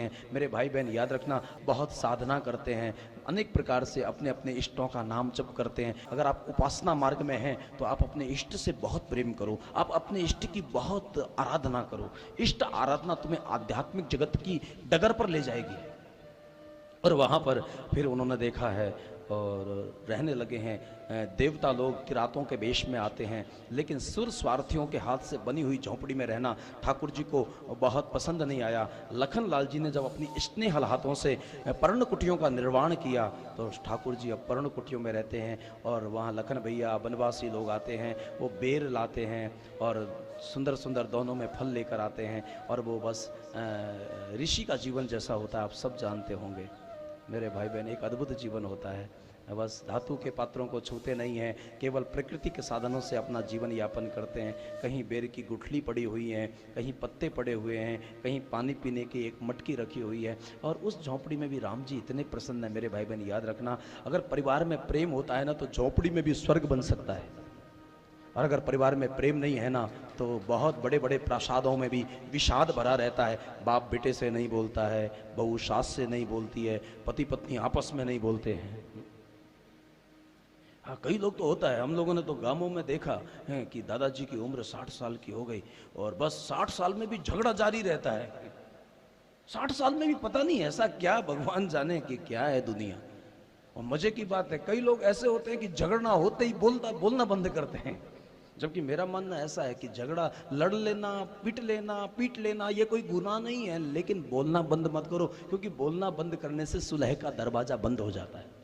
हैं। मेरे भाई बहन याद रखना, बहुत साधना करते हैं, अनेक प्रकार से अपने अपने इष्टों का नाम जप करते हैं। अगर आप उपासना मार्ग में हैं तो आप अपने इष्ट से बहुत प्रेम करो, आप अपने इष्ट की बहुत आराधना करो। इष्ट आराधना तुम्हें आध्यात्मिक जगत की डगर पर ले जाएगी। और वहाँ पर फिर उन्होंने देखा है और रहने लगे हैं। देवता लोग किरातों के वेश में आते हैं, लेकिन सुर स्वार्थियों के हाथ से बनी हुई झोंपड़ी में रहना ठाकुर जी को बहुत पसंद नहीं आया। लखन लाल जी ने जब अपनी स्नेहल हाथों से पर्ण कुटियों का निर्माण किया तो ठाकुर जी अब पर्ण कुटियों में रहते हैं। और वहाँ लखन भैया वनवासी लोग आते हैं, वो बेर लाते हैं और सुंदर सुंदर दोनों में फल लेकर आते हैं। और वो बस ऋषि का जीवन जैसा होता है, आप सब जानते होंगे मेरे भाई बहन, एक अद्भुत जीवन होता है। बस धातु के पात्रों को छूते नहीं हैं, केवल प्रकृति के साधनों से अपना जीवन यापन करते हैं। कहीं बेर की गुठली पड़ी हुई है, कहीं पत्ते पड़े हुए हैं, कहीं पानी पीने की एक मटकी रखी हुई है। और उस झोंपड़ी में भी राम जी इतने प्रसन्न है। मेरे भाई बहन याद रखना, अगर परिवार में प्रेम होता है ना तो झोंपड़ी में भी स्वर्ग बन सकता है। और अगर परिवार में प्रेम नहीं है ना तो बहुत बड़े बड़े प्रासादों में भी विषाद भरा रहता है। बाप बेटे से नहीं बोलता है, बहू सास से नहीं बोलती है, पति पत्नी आपस में नहीं बोलते हैं। हाँ, कई लोग तो होता है, हम लोगों ने तो गांवों में देखा है कि दादाजी की उम्र 60 साल की हो गई और बस 60 साल में भी झगड़ा जारी रहता है। 60 साल में भी पता नहीं ऐसा क्या, भगवान जाने कि क्या है दुनिया। और मजे की बात है, कई लोग ऐसे होते हैं कि झगड़ा होते ही बोलना बंद करते हैं। जबकि मेरा मानना ऐसा है कि झगड़ा लड़ लेना, पीट लेना ये कोई गुनाह नहीं है, लेकिन बोलना बंद मत करो, क्योंकि बोलना बंद करने से सुलह का दरवाजा बंद हो जाता है।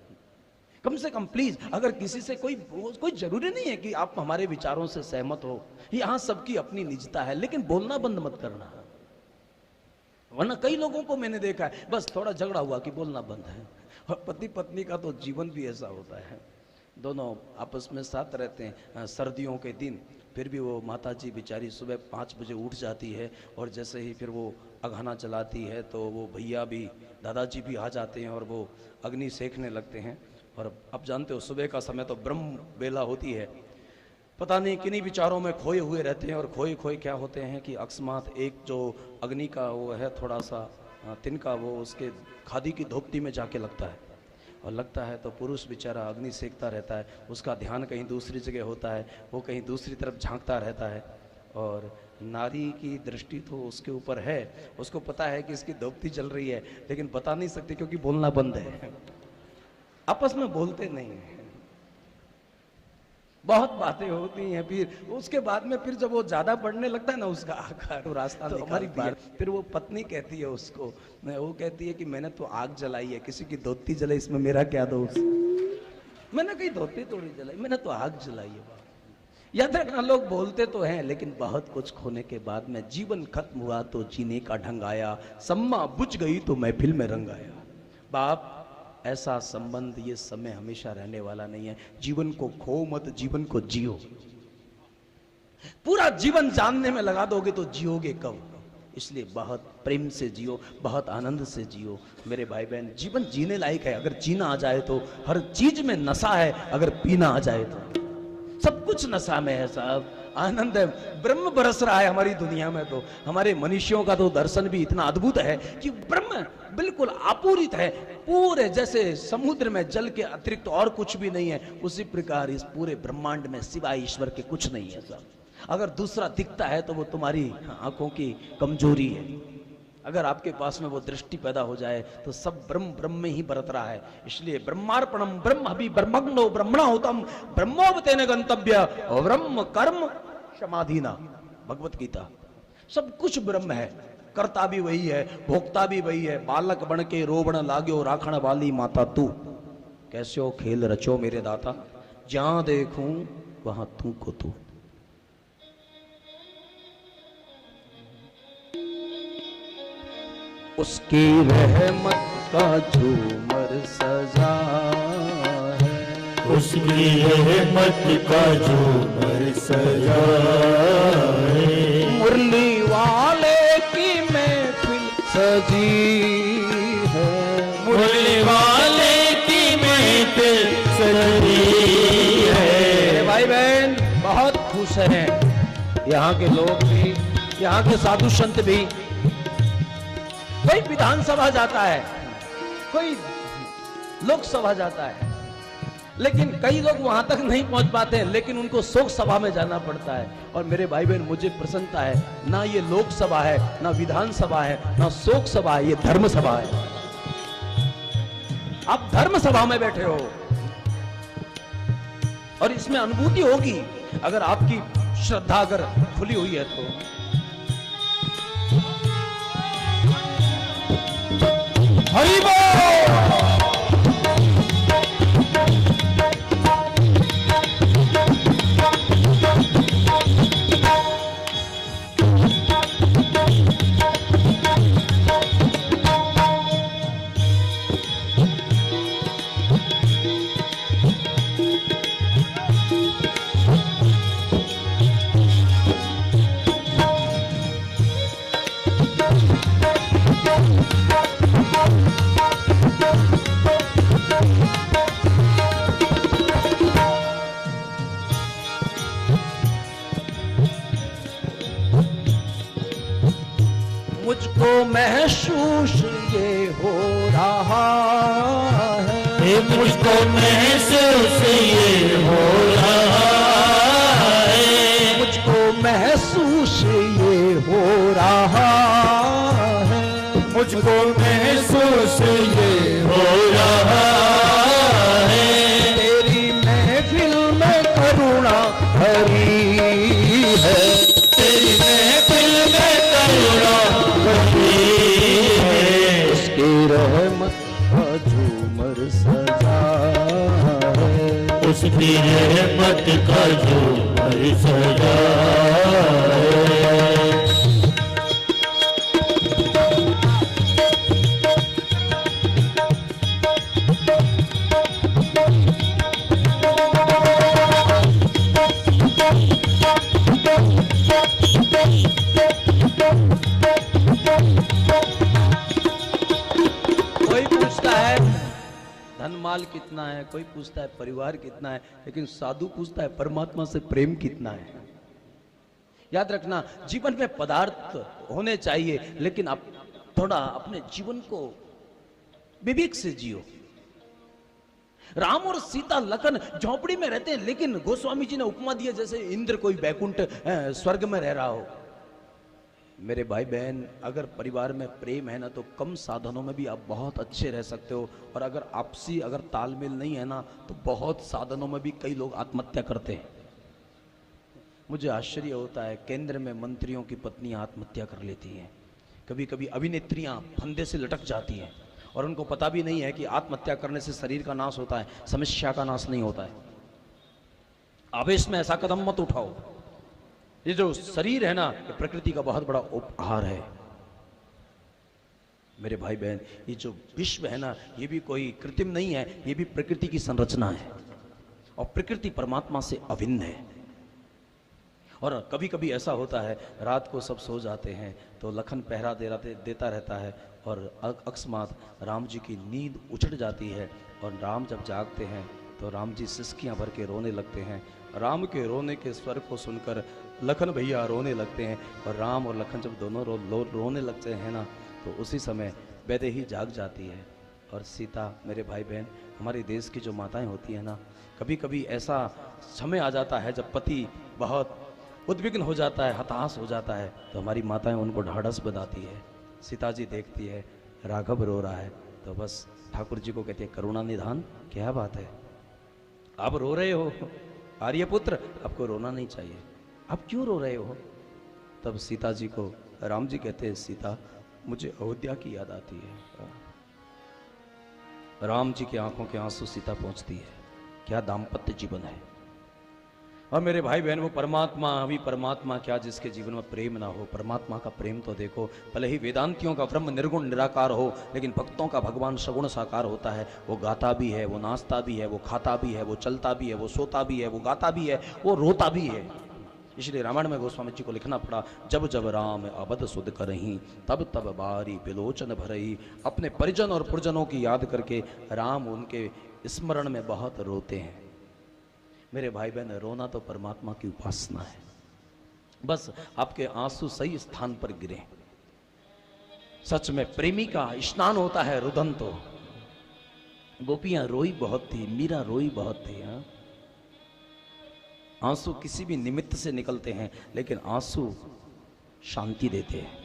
कम से कम प्लीज, अगर किसी से कोई जरूरी नहीं है कि आप हमारे विचारों से सहमत हो, यहाँ सबकी अपनी निजता है, लेकिन बोलना बंद मत करना। वरना कई लोगों को मैंने देखा है, बस थोड़ा झगड़ा हुआ कि बोलना बंद है। और पति पत्नी का तो जीवन भी ऐसा होता है, दोनों आपस में साथ रहते हैं। सर्दियों के दिन फिर भी वो माता जी बेचारी सुबह 5 बजे उठ जाती है और जैसे ही फिर वो अघाना चलाती है तो वो भैया भी, दादाजी भी आ जाते हैं और वो अग्नि सेकने लगते हैं। और अब जानते हो सुबह का समय तो ब्रह्म बेला होती है, पता नहीं किन्हीं विचारों में खोए हुए रहते हैं। और खोए क्या होते हैं कि अकस्मात एक जो अग्नि का वो है थोड़ा सा तिनका, वो उसके खादी की धोपती में जाके लगता है। और लगता है तो पुरुष बेचारा अग्नि सेकता रहता है, उसका ध्यान कहीं दूसरी जगह होता है, वो कहीं दूसरी तरफ झांकता रहता है। और नारी की दृष्टि तो उसके ऊपर है, उसको पता है कि इसकी धोपती चल रही है, लेकिन बता नहीं सकती क्योंकि बोलना बंद है। आपस में बोलते नहीं हैं, बहुत बातें होती हैं। फिर उसके बाद में फिर जब वो ज्यादा बढ़ने लगता है ना उसका आकार, तो रास्ता तो हमारी बात, फिर वो पत्नी कहती है उसको, वो कहती है कि मैंने तो आग जलाई है, किसी की धोती जलाई, इसमें मेरा क्या दोष। मैंने कहीं धोती थोड़ी जलाई, मैंने तो आग जलाई है। याद रखना, लोग बोलते तो हैं लेकिन बहुत कुछ खोने के बाद में जीवन खत्म हुआ तो जीने का ढंग आया, सम्मा बुझ गई तो महफिल में रंग आया। बाप, ऐसा संबंध ये समय हमेशा रहने वाला नहीं है। जीवन को खो मत, जीवन को जियो। पूरा जीवन जानने में लगा दोगे तो जियोगे कब? इसलिए बहुत प्रेम से जियो, बहुत आनंद से जियो मेरे भाई बहन। जीवन जीने लायक है, अगर जीना आ जाए तो। हर चीज में नशा है, अगर पीना आ जाए तो। सब कुछ नशा में है साहब, आनंद है, ब्रह्म बरस रहा है हमारी दुनिया में। तो हमारे मनुष्यों का तो दर्शन भी इतना अद्भुत है कि ब्रह्म बिल्कुल आपूरित है, पूरे जैसे समुद्र में जल के अतिरिक्त और कुछ भी नहीं है, उसी प्रकार इस पूरे ब्रह्मांड में सिवाय ईश्वर के कुछ नहीं है साहब। अगर दूसरा दिखता है तो वो तुम्हारी आंखों की कमजोरी है। अगर आपके पास में वो दृष्टि पैदा हो जाए तो सब ब्रह्म में ही बरत रहा है। इसलिए ब्रह्मार्पणम ब्रह्म अभी ब्रह्मग्नो ब्रह्मणा होतम ब्रह्मोपतेन गंतव्य ब्रह्म कर्म समाधिना, भगवत गीता। सब कुछ ब्रह्म है, करता भी वही है, भोक्ता भी वही है। बालक बन के रोबण लाग्यो राखण वाली माता तू, कैस्यो खेल रचो मेरे दाता, जहां देखूं वहां तू को तू। उसकी रहमत का झूमर सजा है, उसकी रहमत का झूमर सजा है। मुरली वाले की महफिल सजी है, मुरली वाले की महफिल सजी है। भाई बहन बहुत खुश हैं यहाँ के लोग भी, यहाँ के साधु संत भी। कोई विधानसभा जाता है, कोई लोकसभा जाता है, लेकिन कई लोग वहां तक नहीं पहुंच पाते हैं, लेकिन उनको शोक सभा में जाना पड़ता है। और मेरे भाई बहन, मुझे प्रसन्नता है, ना ये लोकसभा है, ना विधानसभा है, ना शोक सभा है, ये धर्म सभा है। आप धर्म सभा में बैठे हो और इसमें अनुभूति होगी अगर आपकी श्रद्धा अगर खुली हुई है तो। हरि बोल। मुझको महसूस ये हो रहा है, मुझको महसूस ये हो रहा है, मुझको महसूस ये हो रहा है, मुझको महसूस ये हो रहा है। तेरी महफिल में करुणा भरी है, तेरी महफिल में करुणा उसकी रहमत का झूमर सजा है, उसकी रहमत का झूमर सजा है। कोई पूछता है धन माल कितना है, कोई पूछता है परिवार कितना है, लेकिन साधु पूछता है परमात्मा से प्रेम कितना है। याद रखना, जीवन में पदार्थ होने चाहिए, लेकिन आप थोड़ा अपने जीवन को विवेक से जियो। राम और सीता लखन झोपड़ी में रहते हैं, लेकिन गोस्वामी जी ने उपमा दिया जैसे इंद्र कोई बैकुंठ स्वर्ग में रह रहा हो। मेरे भाई बहन, अगर परिवार में प्रेम है ना, तो कम साधनों में भी आप बहुत अच्छे रह सकते हो। और अगर आपसी अगर तालमेल नहीं है ना, तो बहुत साधनों में भी कई लोग आत्महत्या करते हैं। मुझे आश्चर्य होता है, केंद्र में मंत्रियों की पत्नियां आत्महत्या कर लेती हैं, कभी कभी अभिनेत्रियां फंदे से लटक जाती हैं, और उनको पता भी नहीं है कि आत्महत्या करने से शरीर का नाश होता है, समस्या का नाश नहीं होता है। आवेश में ऐसा कदम मत उठाओ। ये जो शरीर है ना, ये प्रकृति का बहुत बड़ा उपहार है। मेरे भाई बहन, ये जो विश्व है ना, ये भी कोई कृत्रिम नहीं है, ये भी प्रकृति की संरचना है, और प्रकृति परमात्मा से अभिन्न है। और कभी कभी ऐसा होता है, रात को सब सो जाते हैं तो लखन पहरा देता रहता है, और अकस्मात राम जी की नींद उछट जाती है, और राम जब जागते हैं तो राम जी सिसकियां भर के रोने लगते हैं। राम के रोने के स्वर को सुनकर लखन भैया रोने लगते हैं, और राम और लखन जब दोनों रोने लगते हैं ना, तो उसी समय वैदेही जाग जाती है। और सीता, मेरे भाई बहन, हमारे देश की जो माताएं होती हैं ना, कभी कभी ऐसा समय आ जाता है जब पति बहुत उद्विग्न हो जाता है, हताश हो जाता है, तो हमारी माताएं उनको ढाढ़स बंधाती है। सीता जी देखती है राघव रो रहा है, तो बस ठाकुर जी को कहती है, करुणा निधान, क्या बात है, आप रो रहे हो आर्यपुत्र, आपको रोना नहीं चाहिए, आप क्यों रो रहे हो। तब सीता जी को राम जी कहते हैं, सीता, मुझे अयोध्या की याद आती है। राम जी की आंखों के आंसू सीता पहुंचती है। क्या दाम्पत्य जीवन है। और मेरे भाई बहन, वो परमात्मा, अभी परमात्मा क्या जिसके जीवन में प्रेम ना हो। परमात्मा का प्रेम तो देखो, भले ही वेदांतियों का ब्रह्म निर्गुण निराकार हो, लेकिन भक्तों का भगवान सगुण साकार होता है। वो गाता भी है, वो नाचता भी है, वो खाता भी है, वो चलता भी है, वो सोता भी है, वो गाता भी है, वो रोता भी है। इसलिए रामायण में गोस्वामी जी को लिखना पड़ा, जब जब राम अबद सुध करही, तब तब बारी बिलोचन भरही। अपने परिजन और पुरजनों की याद करके राम उनके स्मरण में बहुत रोते हैं। मेरे भाई बहन, रोना तो परमात्मा की उपासना है। बस आपके आंसू सही स्थान पर गिरे। सच में प्रेमी का स्नान होता है रुदन तो। गोपियां रोई बहुत थी, मीरा रोई बहुत थी। हाँ, आंसू किसी भी निमित्त से निकलते हैं, लेकिन आंसू शांति देते हैं,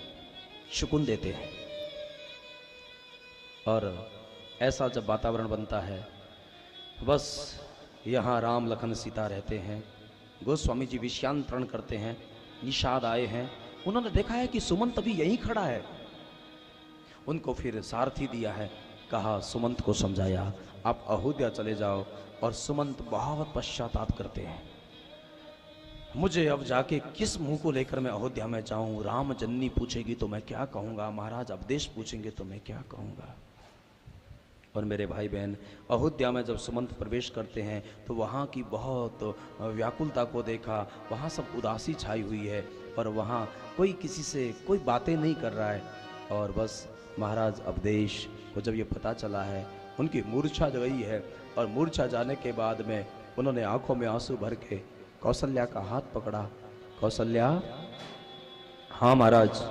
सुकून देते हैं। और ऐसा जब वातावरण बनता है, बस यहाँ राम लखन सीता रहते हैं। गोस्वामी जी विषयांतरण करते हैं। निषाद आए हैं, उन्होंने देखा है कि सुमंत अभी यहीं खड़ा है। उनको फिर सारथी दिया है, कहा सुमंत को समझाया आप अयोध्या चले जाओ। और सुमंत बहुत पश्चाताप करते हैं, मुझे अब जाके किस मुंह को लेकर मैं अयोध्या में जाऊं। राम जननी पूछेगी तो मैं क्या कहूंगा, महाराज उपदेश पूछेंगे तो मैं क्या कहूंगा। और मेरे भाई बहन, अयोध्या में जब सुमंत प्रवेश करते हैं तो वहाँ की बहुत व्याकुलता को देखा। वहाँ सब उदासी छाई हुई है और वहाँ कोई किसी से कोई बातें नहीं कर रहा है। और बस महाराज उपदेश को जब ये पता चला है, उनकी मूर्छा गई है। और मूर्छा जाने के बाद में उन्होंने आंखों में आंसू भर के कौशल्या का हाथ पकड़ा। कौशल्या, हाँ महाराज।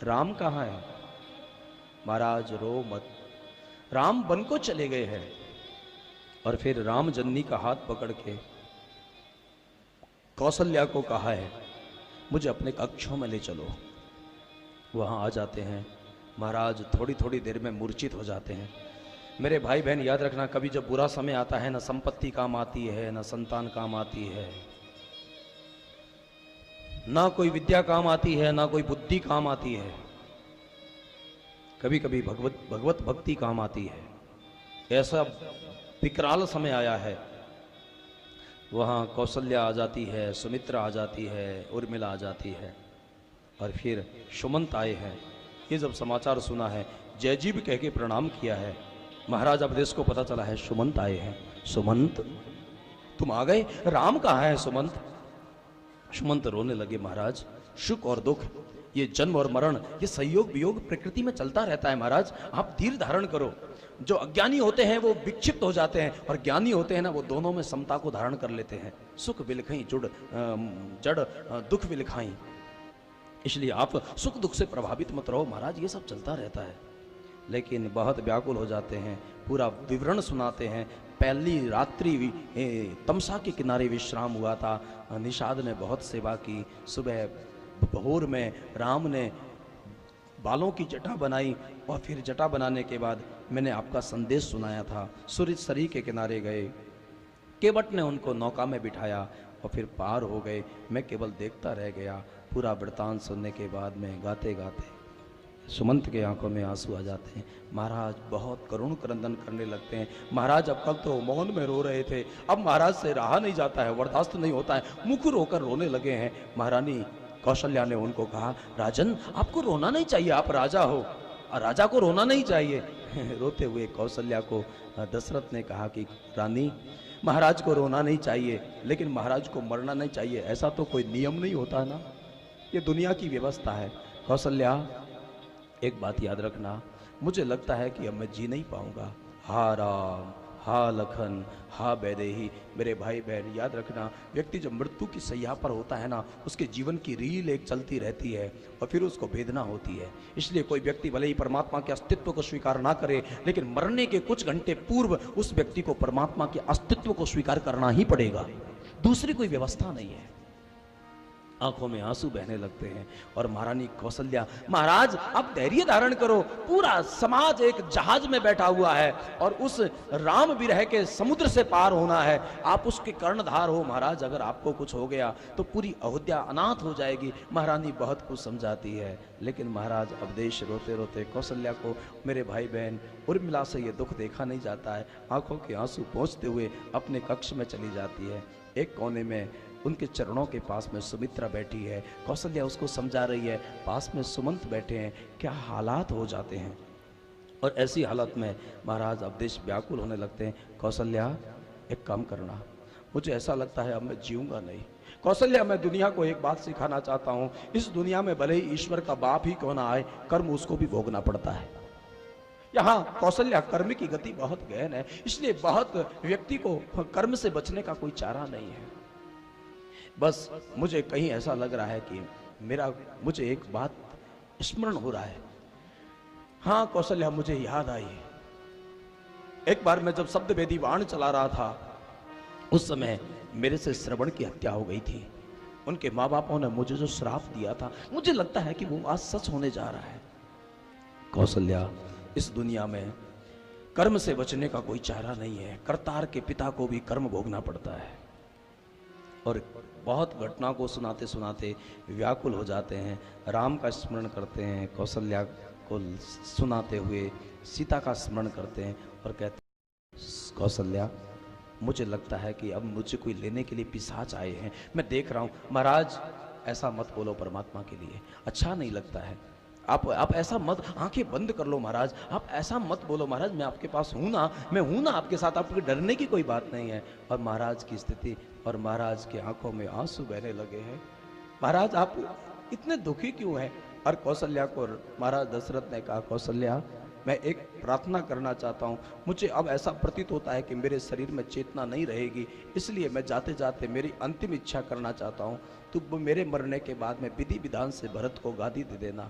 राम कहाँ है? महाराज रो मत, राम वन को चले गए हैं। और फिर राम जननी का हाथ पकड़ के कौशल्या को कहा है, मुझे अपने कक्षों में ले चलो। वहां आ जाते हैं। महाराज थोड़ी थोड़ी देर में मूर्छित हो जाते हैं। मेरे भाई बहन याद रखना, कभी जब बुरा समय आता है, ना संपत्ति काम आती है, ना संतान काम आती है, ना कोई विद्या काम आती है, ना कोई बुद्धि काम आती है। कभी कभी भगवत भक्ति काम आती है। ऐसा विकराल समय आया है। वहां कौशल्या आ जाती है, सुमित्रा आ जाती है, उर्मिला आ जाती है, और फिर सुमंत आए हैं। ये जब समाचार सुना है, जयजीव कह के प्रणाम किया है। महाराज उपदेश को पता चला है सुमंत आए हैं। सुमंत तुम आ गए, राम कहाँ है सुमंत? सुमंत रोने लगे। महाराज सुख और दुख, ये जन्म और मरण, ये संयोग वियोग प्रकृति में चलता रहता है। महाराज आप धीर धारण करो। जो अज्ञानी होते हैं वो विक्षिप्त हो जाते हैं, और ज्ञानी होते हैं ना, वो दोनों में समता को धारण कर लेते हैं। सुख बिलखाई जड़ दुख बिलखाई। इसलिए आप सुख दुख से प्रभावित मत रहो महाराज, ये सब चलता रहता है। लेकिन बहुत व्याकुल हो जाते हैं, पूरा विवरण सुनाते हैं। पहली रात्रि तमसा के किनारे विश्राम हुआ था। निषाद ने बहुत सेवा की। सुबह भोर में राम ने बालों की जटा बनाई, और फिर जटा बनाने के बाद मैंने आपका संदेश सुनाया था। सूर्य सरी के किनारे गए, केवट ने उनको नौका में बिठाया और फिर पार हो गए। मैं केवल देखता रह गया। पूरा वृतांत सुनने के बाद में गाते गाते सुमंत के आंखों में आंसू आ जाते हैं। महाराज बहुत करुण क्रंदन करने लगते हैं। महाराज अब कल तो मौन में रो रहे थे, अब महाराज से रहा नहीं जाता है, बर्दाश्त नहीं होता है, मुखर होकर रोने लगे हैं। महारानी कौशल्या ने उनको कहा, राजन आपको रोना नहीं चाहिए, आप राजा हो, राजा को रोना नहीं चाहिए। रोते हुए कौशल्या को दशरथ ने कहा कि रानी, महाराज को रोना नहीं चाहिए, लेकिन महाराज को मरना नहीं चाहिए, ऐसा तो कोई नियम नहीं होता ना, ये दुनिया की व्यवस्था है। कौशल्या एक बात याद रखना, मुझे लगता है कि अब मैं जी नहीं पाऊंगा। हा राम, हा लखन, हा वैदेही। मेरे भाई बहन याद रखना, व्यक्ति जब मृत्यु की सैया पर होता है ना, उसके जीवन की रील एक चलती रहती है और फिर उसको वेदना होती है। इसलिए कोई व्यक्ति भले ही परमात्मा के अस्तित्व को स्वीकार ना करे, लेकिन मरने के कुछ घंटे पूर्व उस व्यक्ति को परमात्मा के अस्तित्व को स्वीकार करना ही पड़ेगा, दूसरी कोई व्यवस्था नहीं है। आंखों में आंसू बहने लगते हैं। और महारानी कौशल्या, महाराज अब धैर्य धारण करो, पूरा समाज एक जहाज में बैठा हुआ है और उस राम विरह के समुद्र से पार होना है, आप उसके कर्णधार हो। महाराज अगर आपको कुछ हो गया तो पूरी अयोध्या अनाथ हो जाएगी। महारानी बहुत कुछ समझाती है, लेकिन महाराज अवधेश रोते रोते कौशल्या को, मेरे भाई बहन उर्मिला से ये दुख देखा नहीं जाता है, आंखों के आंसू पोंछते हुए अपने कक्ष में चली जाती है। एक कोने में उनके चरणों के पास में सुमित्रा बैठी है, कौशल्या उसको समझा रही है, पास में सुमंत बैठे हैं। क्या हालात हो जाते हैं। और ऐसी हालत में महाराज अवधेश व्याकुल होने लगते हैं। कौशल्या एक काम करना, मुझे ऐसा लगता है अब मैं जीऊंगा नहीं। कौशल्या मैं दुनिया को एक बात सिखाना चाहता हूँ, इस दुनिया में भले ही ईश्वर का बाप ही क्यों ना आए, कर्म उसको भी भोगना पड़ता है। यहाँ कौशल्या कर्म की गति बहुत गहन है, इसलिए बहुत व्यक्ति को कर्म से बचने का कोई चारा नहीं है। बस मुझे कहीं ऐसा लग रहा है कि मुझे एक बात स्मरण हो रहा है, हाँ कौशल्या, मुझे याद आई। एक बार मैं जब शब्द वेदी बाण चला रहा था, उस समय मेरे से श्रवण की हत्या हो गई थी। उनके माँ बापों ने मुझे जो श्राप दिया था, मुझे लगता है कि वो आज सच होने जा रहा है। कौशल्या, इस दुनिया में कर्म से बचने का कोई चारा नहीं है। करतार के पिता को भी कर्म भोगना पड़ता है। और बहुत घटना को सुनाते सुनाते व्याकुल हो जाते हैं, राम का स्मरण करते हैं, कौशल्या को सुनाते हुए सीता का स्मरण करते हैं और कहते हैं, कौशल्या मुझे लगता है कि अब मुझे कोई लेने के लिए पिशाच आए हैं, मैं देख रहा हूँ। महाराज ऐसा मत बोलो परमात्मा के लिए, अच्छा नहीं लगता है। आप ऐसा मत, आंखें बंद कर लो महाराज, आप ऐसा मत बोलो महाराज, मैं आपके पास हूं ना, मैं हूं ना आपके साथ, आपको डरने की कोई बात नहीं है। और महाराज की स्थिति, और महाराज की आंखों में आंसू बहने लगे हैं। महाराज आप इतने दुखी क्यों हैं? और कौशल्या को महाराज दशरथ ने कहा, कौशल्या मैं एक प्रार्थना करना चाहता हूँ। मुझे अब ऐसा प्रतीत होता है कि मेरे शरीर में चेतना नहीं रहेगी, इसलिए मैं जाते जाते मेरी अंतिम इच्छा करना चाहता हूँ। तो मेरे मरने के बाद में विधि विधान से भरत को गादी दे देना।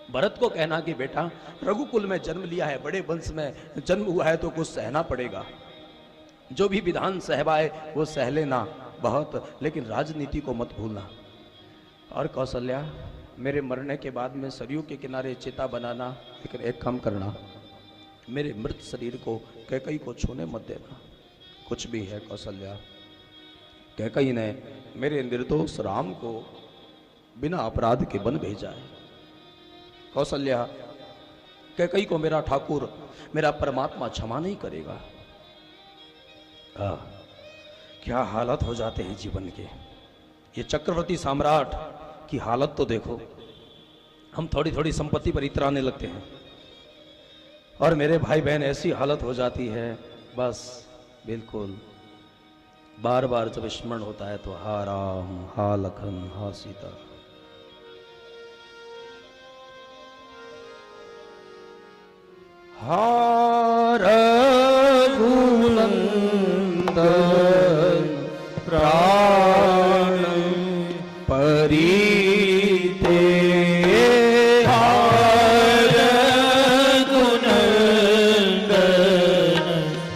भरत को कहना कि बेटा रघुकुल में जन्म लिया है, बड़े वंश में जन्म हुआ है, तो कुछ सहना पड़ेगा। जो भी विधान सहवाए वो सह लेना बहुत, लेकिन राजनीति को मत भूलना। और कौशल्या मेरे मरने के बाद में सरयू के किनारे चिता बनाना, लेकिन एक काम करना, मेरे मृत शरीर को कैकई को छूने मत देना। कुछ भी है कौशल्या, कैकई ने मेरे निर्दोष राम को बिना अपराध के वन भेजा है। कौशल्या कैकई को मेरा ठाकुर, मेरा परमात्मा क्षमा नहीं करेगा। क्या हालत हो जाते हैं जीवन के। ये चक्रवर्ती सम्राट की हालत तो देखो, हम थोड़ी थोड़ी संपत्ति पर इतराने लगते हैं, और मेरे भाई बहन ऐसी हालत हो जाती है, बस बिल्कुल बार बार जब स्मरण होता है तो हा राम, हा लखन, हा सीता। हा रघुनंदन प्राण परिते, हा रघुनंदन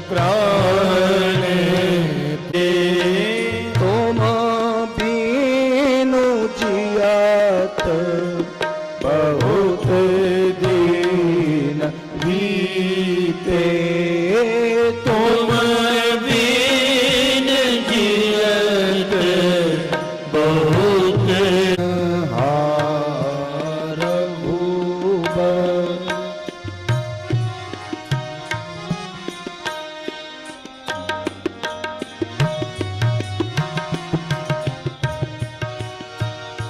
प्राण ते, तुम बिनु जियत बहुत दिन बीते, तुम बिन जियत बहुत हार भूप।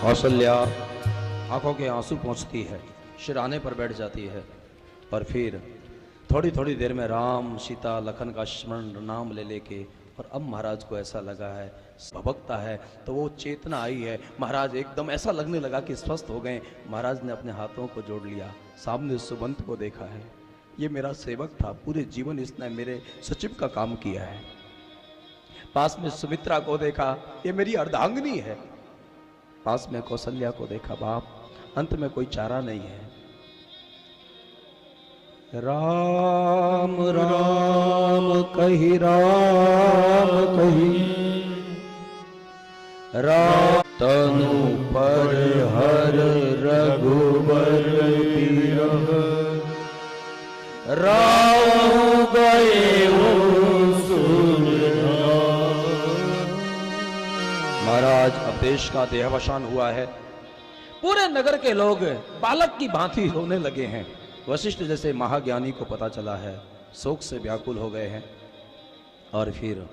कौशल्या आंखों के आंसू पहुंचती है, शिराने पर बैठ जाती है, और फिर थोड़ी थोड़ी देर में राम, सीता, लखन का स्मरण नाम ले लेके, और अब महाराज को ऐसा लगा है, भभकता है, तो वो चेतना आई है। महाराज एकदम ऐसा लगने लगा कि स्वस्थ हो गए। महाराज ने अपने हाथों को जोड़ लिया, सामने सुबंत को देखा है, ये मेरा सेवक था, पूरे जीवन इसने मेरे सचिव का काम किया है। पास में सुमित्रा को देखा, ये मेरी अर्धांगिनी है। पास में कौशल्या को देखा, बाप अंत में कोई चारा नहीं है। राम राम कही, राम कही, राम तनु पर हर रघुबर बिरह, राम गए महाराज अब देश का देहावसान हुआ है। पूरे नगर के लोग बालक की भांति रोने लगे हैं। वशिष्ठ जैसे महाज्ञानी को पता चला है, शोक से व्याकुल हो गए हैं। और फिर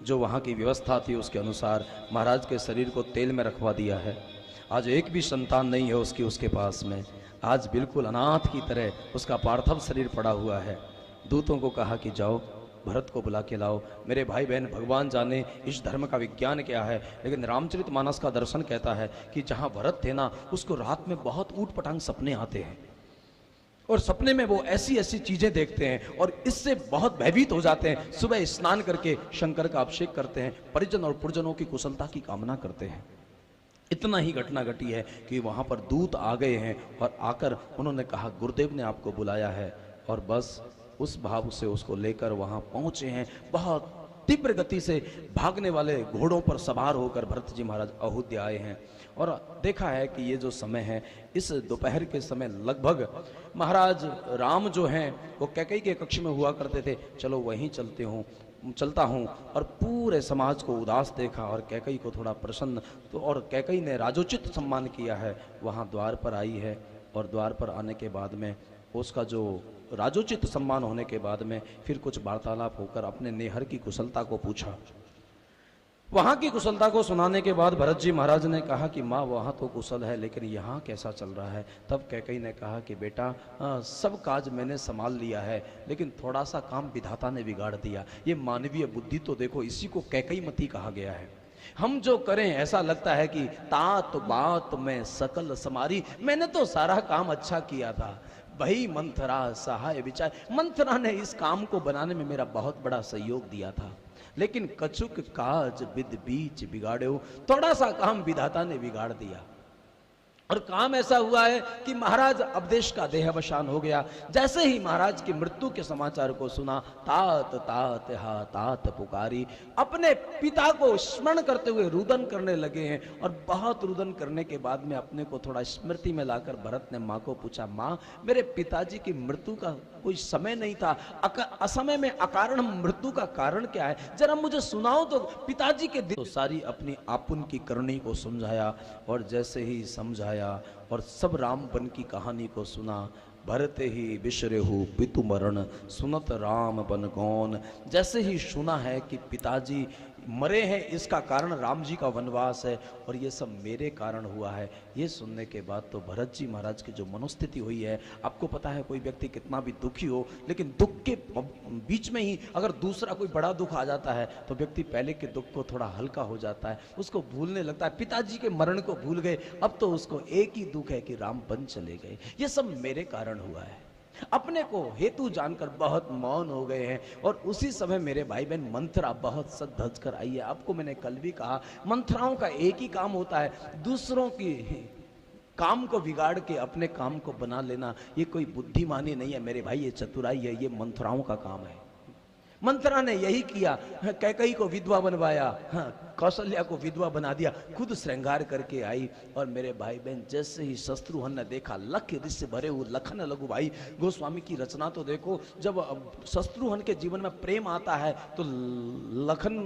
जो वहाँ की व्यवस्था थी उसके अनुसार महाराज के शरीर को तेल में रखवा दिया है। आज एक भी संतान नहीं है उसके पास में। आज बिल्कुल अनाथ की तरह उसका पार्थिव शरीर पड़ा हुआ है। दूतों को कहा कि जाओ भरत को बुला के लाओ। मेरे भाई बहन, भगवान जाने इस धर्म का विज्ञान क्या है, लेकिन रामचरितमानस का दर्शन कहता है कि जहाँ भरत थे ना, उसको रात में बहुत ऊट पटांग सपने आते हैं, और सपने में वो ऐसी ऐसी चीजें देखते हैं और इससे बहुत भयभीत हो जाते हैं। सुबह स्नान करके शंकर का अभिषेक करते हैं, परिजन और पुरजनों की कुशलता की कामना करते हैं। इतना ही घटना घटी है कि वहां पर दूत आ गए हैं और आकर उन्होंने कहा गुरुदेव ने आपको बुलाया है, और बस उस भाव से उसको लेकर वहां पहुंचे हैं। बहुत तीव्र गति से भागने वाले घोड़ों पर सवार होकर भरत जी महाराज अयोध्या आए हैं। और देखा है कि ये जो समय है, इस दोपहर के समय लगभग महाराज राम जो हैं वो कैकई के कक्ष में हुआ करते थे। चलो वहीं चलता हूँ। और पूरे समाज को उदास देखा और कैकई को थोड़ा प्रसन्न, तो और कैकई ने राजोचित सम्मान किया है, वहाँ द्वार पर आई है। और द्वार पर आने के बाद में उसका जो राजोचित सम्मान होने के बाद में फिर कुछ वार्तालाप होकर अपने नेहर की कुशलता को पूछा। वहां की कुशलता को सुनाने के बाद भरत जी महाराज ने कहा कि माँ वहां तो कुशल है, लेकिन यहाँ कैसा चल रहा है। तब कैकई ने कहा कि बेटा सब काज मैंने संभाल लिया है, लेकिन थोड़ा सा काम विधाता ने बिगाड़ दिया। ये मानवीय बुद्धि तो देखो, इसी को कैकई मती कहा गया है। हम जो करें ऐसा लगता है कि तात बात में सकल समारी, मैंने तो सारा काम अच्छा किया था, वही मंथरा सहाय विचार। मंथरा ने इस काम को बनाने में मेरा बहुत बड़ा सहयोग दिया था, लेकिन कछुक काज विद बीच बिगाड़ो, थोड़ा सा काम विधाता ने बिगाड़ दिया। और काम ऐसा हुआ है कि महाराज अवदेश का देहावसान हो गया। जैसे ही महाराज की मृत्यु के समाचार को सुना, तात तात हा तात पुकारी, अपने पिता को स्मरण करते हुए रुदन करने लगे हैं। और बहुत रुदन करने के बाद में अपने को थोड़ा स्मृति में लाकर भरत ने माँ को पूछा, माँ मेरे पिताजी की मृत्यु का कोई समय नहीं था, असमय में अकारण मृत्यु का कारण क्या है, जरा मुझे सुनाओ तो। पिताजी के दिल तो सारी अपनी आपुन की करनी को समझाया। और जैसे ही समझाया और सब राम बन की कहानी को सुना, भरते ही बिशरेहु पितु मरण सुनत राम बन गौन। जैसे ही सुना है कि पिताजी मरे हैं, इसका कारण राम जी का वनवास है और ये सब मेरे कारण हुआ है, ये सुनने के बाद तो भरत जी महाराज की जो मनोस्थिति हुई है, आपको पता है कोई व्यक्ति कितना भी दुखी हो, लेकिन दुख के बीच में ही अगर दूसरा कोई बड़ा दुख आ जाता है तो व्यक्ति पहले के दुख को थोड़ा हल्का हो जाता है, उसको भूलने लगता है। पिताजी के मरण को भूल गए, अब तो उसको एक ही दुख है कि राम बन चले गए, ये सब मेरे कारण हुआ है। अपने को हेतु जानकर बहुत मौन हो गए हैं। और उसी समय मेरे भाई बहन मंथरा बहुत सज धज कर आई है। आपको मैंने कल भी कहा, मंथराओं का एक ही काम होता है, दूसरों की काम को बिगाड़ के अपने काम को बना लेना। ये कोई बुद्धिमानी नहीं है मेरे भाई, ये चतुराई है, ये मंथराओं का काम है। मंथरा ने यही किया, कैकई को विधवा बनवाया, कौशल्या को विधवा बना दिया, खुद श्रृंगार करके आई। और मेरे भाई बहन जैसे ही शत्रुघ्न ने देखा, लख ऋषि भरे हुए लखन लघु भाई गोस्वामी की रचना तो देखो, जब शत्रुघ्न के जीवन में प्रेम आता है तो लखन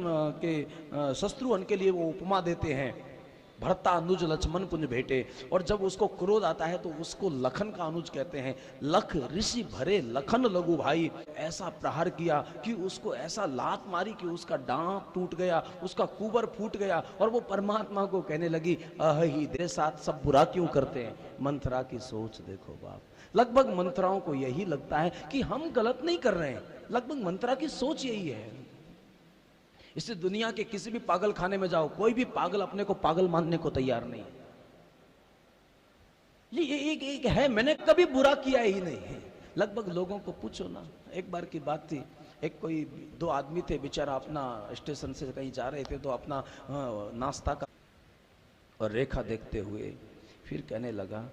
के शत्रुघ्न के लिए वो उपमा देते हैं, भरता अनुज लक्ष्मण पुंज भेटे। और जब उसको क्रोध आता है तो उसको लखन का अनुज कहते हैं। लख ऋषि भरे लखन लघु भाई, ऐसा प्रहार किया कि उसको ऐसा लात मारी कि उसका दांत टूट गया, उसका कुबर फूट गया। और वो परमात्मा को कहने लगी, अहि तेरे साथ सब बुरा क्यों करते हैं। मंथरा की सोच देखो बाप, लगभग मंथराओं को यही लगता है कि हम गलत नहीं कर रहे हैं, लगभग मंथरा की सोच यही है। इससे दुनिया के किसी भी पागल खाने में जाओ, कोई भी पागल अपने को पागल मानने को तैयार नहीं। ये एक है, मैंने कभी बुरा किया ही नहीं है। लगभग लोगों को पूछो ना, एक बार की बात थी, एक कोई दो आदमी थे, बेचारा अपना स्टेशन से कहीं जा रहे थे तो अपना नाश्ता का और रेखा देखते हुए फिर कहने लगा,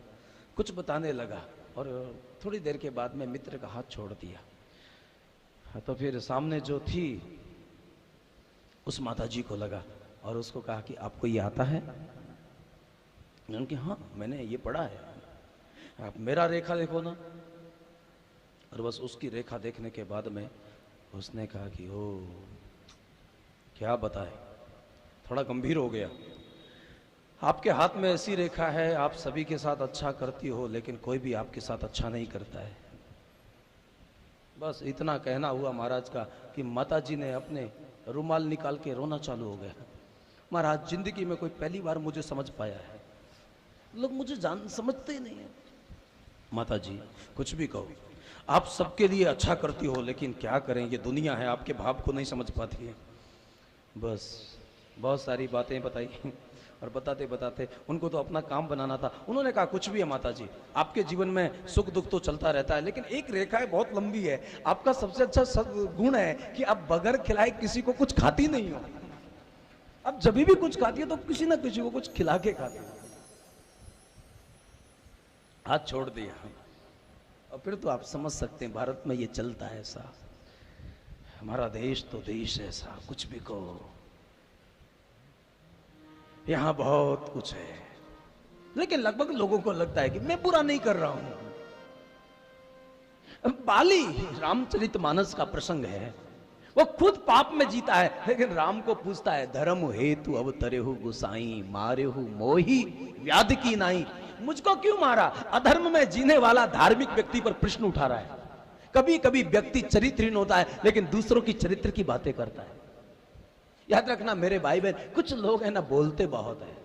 कुछ बताने लगा। और थोड़ी देर के बाद में मित्र का हाथ छोड़ दिया। तो फिर सामने जो थी उस माता जी को लगा और उसको कहा कि आपको ये आता है। उन्होंने कहा हाँ मैंने ये पढ़ा है, आप मेरा रेखा देखो ना। और बस उसकी रेखा देखने के बाद में उसने कहा कि ओ क्या बताए, थोड़ा गंभीर हो गया। आपके हाथ में ऐसी रेखा है, आप सभी के साथ अच्छा करती हो, लेकिन कोई भी आपके साथ अच्छा नहीं करता है। बस इतना कहना हुआ महाराज का कि माता जी ने अपने रुमाल निकाल के रोना चालू हो गया। महाराज जिंदगी में कोई पहली बार मुझे समझ पाया है, लोग मुझे समझते ही नहीं है। माता जी कुछ भी कहो, आप सबके लिए अच्छा करती हो, लेकिन क्या करें, ये दुनिया है, आपके भाव को नहीं समझ पाती है। बस बहुत सारी बातें बताई और बताते बताते उनको तो अपना काम बनाना था। उन्होंने कहा कुछ भी है माता जी, आपके जीवन में सुख दुख तो चलता रहता है, लेकिन एक रेखा है बहुत लंबी है, आपका सबसे अच्छा गुण है कि आप बगैर खिलाए किसी को कुछ खाती नहीं हो। अब जब भी कुछ खाती है तो किसी ना किसी को कुछ खिला के खाती है। हाथ छोड़ दिया और फिर तो आप समझ सकते हैं भारत में ये चलता है ऐसा। हमारा देश तो देश ऐसा, कुछ भी कहो, यहां बहुत कुछ है, लेकिन लगभग लोगों को लगता है कि मैं बुरा नहीं कर रहा हूं। बाली रामचरितमानस का प्रसंग है, वो खुद पाप में जीता है, लेकिन राम को पूछता है, धर्म हेतु अब तरेहु गुसाई, मारेहु मोही व्याध की नाई। मुझको क्यों मारा? अधर्म में जीने वाला धार्मिक व्यक्ति पर प्रश्न उठा रहा है। कभी कभी व्यक्ति चरित्रहीन होता है, लेकिन दूसरों की चरित्र की बातें करता है। याद रखना मेरे भाई बहन, कुछ लोग है ना बोलते बहुत है,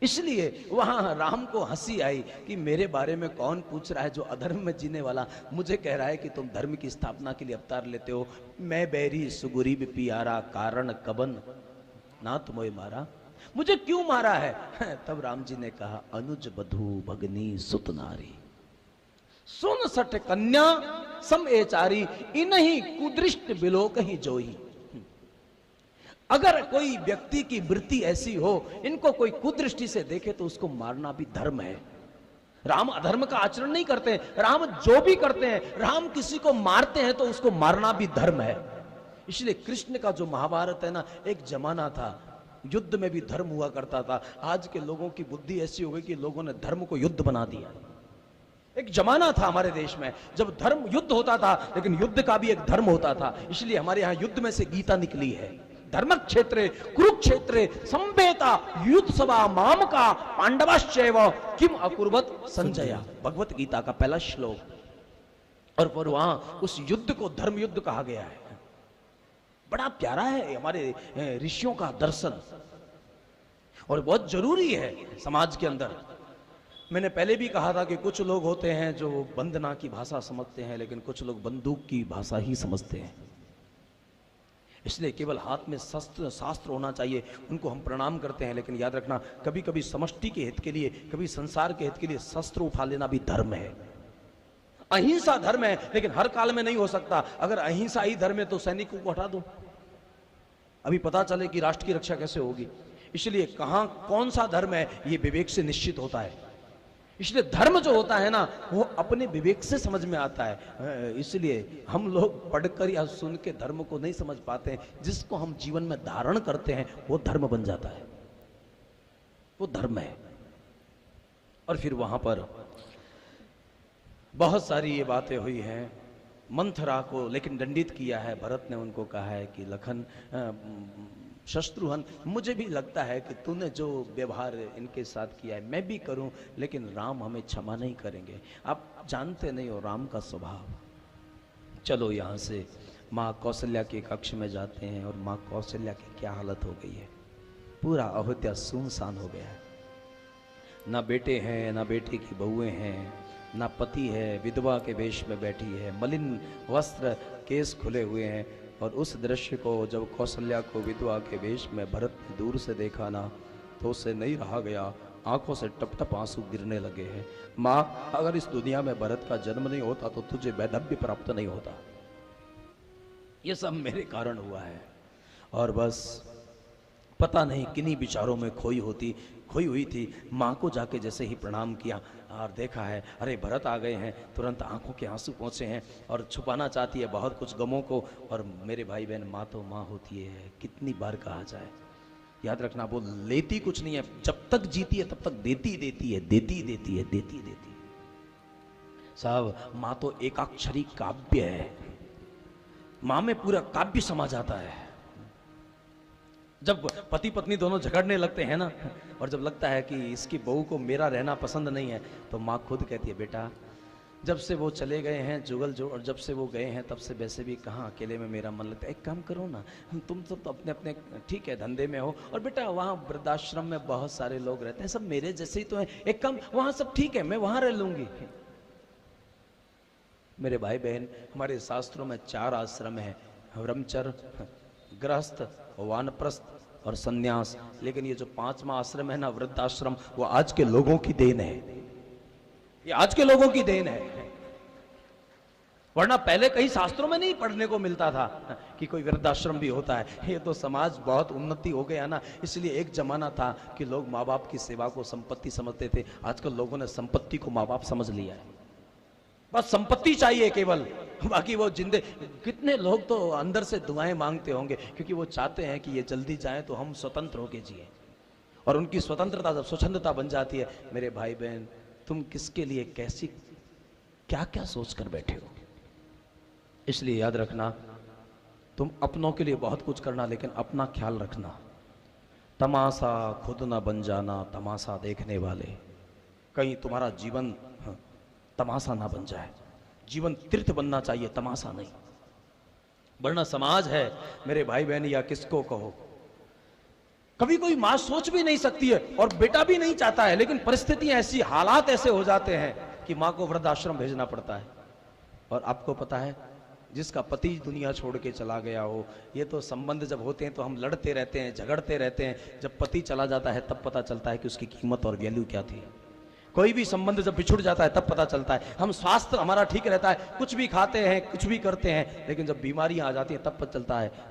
इसलिए वहां राम को हंसी आई कि मेरे बारे में कौन पूछ रहा है जो अधर्म में जीने वाला मुझे कह रहा है कि तुम धर्म की स्थापना के लिए अवतार लेते हो। मैं बैरी सुगरीब पियारा, कारण कबन ना तुम्हें मारा। मुझे क्यों मारा है? तब राम जी ने कहा, अनुज बधू भगनी सुत नारी, सुन सठ कन्या सम एचारी, इन्हीं कुदृष्ट बिलो कहीं जोही। अगर कोई व्यक्ति की वृत्ति ऐसी हो, इनको कोई कुदृष्टि से देखे तो उसको मारना भी धर्म है। राम अधर्म का आचरण नहीं करते, राम जो भी करते हैं, राम किसी को मारते हैं तो उसको मारना भी धर्म है। इसलिए कृष्ण का जो महाभारत है ना, एक जमाना था युद्ध में भी धर्म हुआ करता था। आज के लोगों की बुद्धि ऐसी हो गई कि लोगों ने धर्म को युद्ध बना दिया। एक जमाना था हमारे देश में जब धर्म युद्ध होता था, लेकिन युद्ध का भी एक धर्म होता था। इसलिए हमारे यहां युद्ध में से गीता निकली है। धर्म क्षेत्रे कुरुक्षेत्रे संवेता युद्ध सभा माम का पांडवाश्चैव किम अकुर्वत संजय, भगवत गीता का पहला श्लोक। और फिर वहां उस युद्ध को धर्म युद्ध कहा गया है। बड़ा प्यारा है हमारे ऋषियों का दर्शन, और बहुत जरूरी है समाज के अंदर। मैंने पहले भी कहा था कि कुछ लोग होते हैं जो वंदना की भाषा समझते हैं, लेकिन कुछ लोग बंदूक की भाषा ही समझते हैं। इसलिए केवल हाथ में शास्त्र होना चाहिए, उनको हम प्रणाम करते हैं, लेकिन याद रखना कभी कभी समष्टि के हित के लिए, कभी संसार के हित के लिए शस्त्र उठा लेना भी धर्म है। अहिंसा धर्म है, लेकिन हर काल में नहीं हो सकता। अगर अहिंसा ही धर्म है तो सैनिकों को हटा दो, अभी पता चले कि राष्ट्र की रक्षा कैसे होगी। इसलिए कहां कौन सा धर्म है ये विवेक से निश्चित होता है। इसलिए धर्म जो होता है ना, वो अपने विवेक से समझ में आता है। इसलिए हम लोग पढ़कर या सुन के धर्म को नहीं समझ पाते हैं। जिसको हम जीवन में धारण करते हैं वो धर्म बन जाता है, वो धर्म है। और फिर वहां पर बहुत सारी ये बातें हुई हैं। मंथरा को लेकिन दंडित किया है, भरत ने उनको कहा है कि लखन शत्रुघ्न, मुझे भी लगता है कि तूने जो व्यवहार इनके साथ किया है मैं भी करूं, लेकिन राम हमें क्षमा नहीं करेंगे। आप जानते नहीं हो राम का स्वभाव। चलो यहाँ से माँ कौशल्या के कक्ष में जाते हैं, और माँ कौशल्या की क्या हालत हो गई है। पूरा अयोध्या सुनसान हो गया है। ना बेटे हैं, ना बेटे की बहुएं हैं, ना पति है, विधवा के वेश में बैठी है, मलिन वस्त्र, केस खुले हुए हैं। और उस दृश्य को जब कौशल्या को विधवा के वेश में भरत ने दूर से देखा ना, तो उससे नहीं रहा गया, आंखों से टप टप आंसू गिरने लगे हैं। माँ, अगर इस दुनिया में भरत का जन्म नहीं होता तो तुझे वैधव्य प्राप्त नहीं होता। ये सब मेरे कारण हुआ है। और बस पता नहीं किन्हीं विचारों में खोई हुई थी। माँ को जाके जैसे ही प्रणाम किया और देखा है, अरे भरत आ गए हैं, तुरंत आंखों के आंसू पहुंचे हैं और छुपाना चाहती है बहुत कुछ गमों को। और मेरे भाई बहन, माँ तो माँ होती है, कितनी बार कहा जाए। याद रखना वो लेती कुछ नहीं है, जब तक जीती है तब तक देती देती है, देती देती है, देती देती है। साहब, माँ तो एकाक्षरी काव्य है। माँ में पूरा काव्य समा जाता है। जब पति पत्नी दोनों झगड़ने लगते हैं ना, और जब लगता है कि इसकी बहू को मेरा रहना पसंद नहीं है, तो माँ खुद कहती है, बेटा जब से वो चले गए हैं जुगल जो, और जब से वो गए हैं तब से वैसे भी कहाँ अकेले में मेरा मन लगता है। एक काम करो ना, तुम सब तो अपने अपने ठीक है धंधे में हो, और बेटा वहाँ वृद्धाश्रम में बहुत सारे लोग रहते हैं, सब मेरे जैसे ही तो हैं। एक काम, वहाँ सब ठीक है, मैं वहाँ रह लूंगी। मेरे भाई बहन, हमारे शास्त्रों में 4 आश्रम है, ब्रह्मचर्य, गृहस्थ, वानप्रस्थ और संन्यास। लेकिन ये जो 5वां आश्रम है ना, वृद्धाश्रम, वो आज के लोगों की देन है। ये आज के लोगों की देन है। वरना पहले कई शास्त्रों में नहीं पढ़ने को मिलता था कि कोई वृद्धाश्रम भी होता है। ये तो समाज बहुत उन्नति हो गया ना, इसलिए एक जमाना था कि लोग माँ बाप की सेवा को संपत्ति समझते थे। आजकल लोगों ने संपत्ति को माँ बाप समझ लिया है, बस संपत्ति चाहिए केवल, बाकी वो जिंदे। कितने लोग तो अंदर से दुआएं मांगते होंगे क्योंकि वो चाहते हैं कि ये जल्दी जाए तो हम स्वतंत्र होके जिए। और उनकी स्वतंत्रता जब स्वच्छंदता बन जाती है, मेरे भाई बहन, तुम किसके लिए कैसी क्या क्या सोच कर बैठे हो। इसलिए याद रखना, तुम अपनों के लिए बहुत कुछ करना, लेकिन अपना ख्याल रखना। तमाशा खुद ना बन जाना, तमाशा देखने वाले। कहीं तुम्हारा जीवन तमाशा ना बन जाए। जीवन तीर्थ बनना चाहिए, तमाशा नहीं। वरना समाज है मेरे भाई बहन, या किसको कहो, कभी कोई मां सोच भी नहीं सकती है और बेटा भी नहीं चाहता है, लेकिन परिस्थितियां ऐसी, हालात ऐसे हो जाते हैं कि मां को वृद्धाश्रम भेजना पड़ता है। और आपको पता है, जिसका पति दुनिया छोड़ के चला गया हो, ये तो संबंध जब होते हैं तो हम लड़ते रहते हैं, झगड़ते रहते हैं। जब पति चला जाता है तब पता चलता है कि उसकी कीमत और वैल्यू क्या थी। कोई भी संबंध जब बिछुड़ जाता है तब पता चलता है। हम स्वास्थ्य हमारा ठीक रहता है, कुछ भी खाते हैं, कुछ भी करते हैं, लेकिन जब बीमारियां आ जाती हैं तब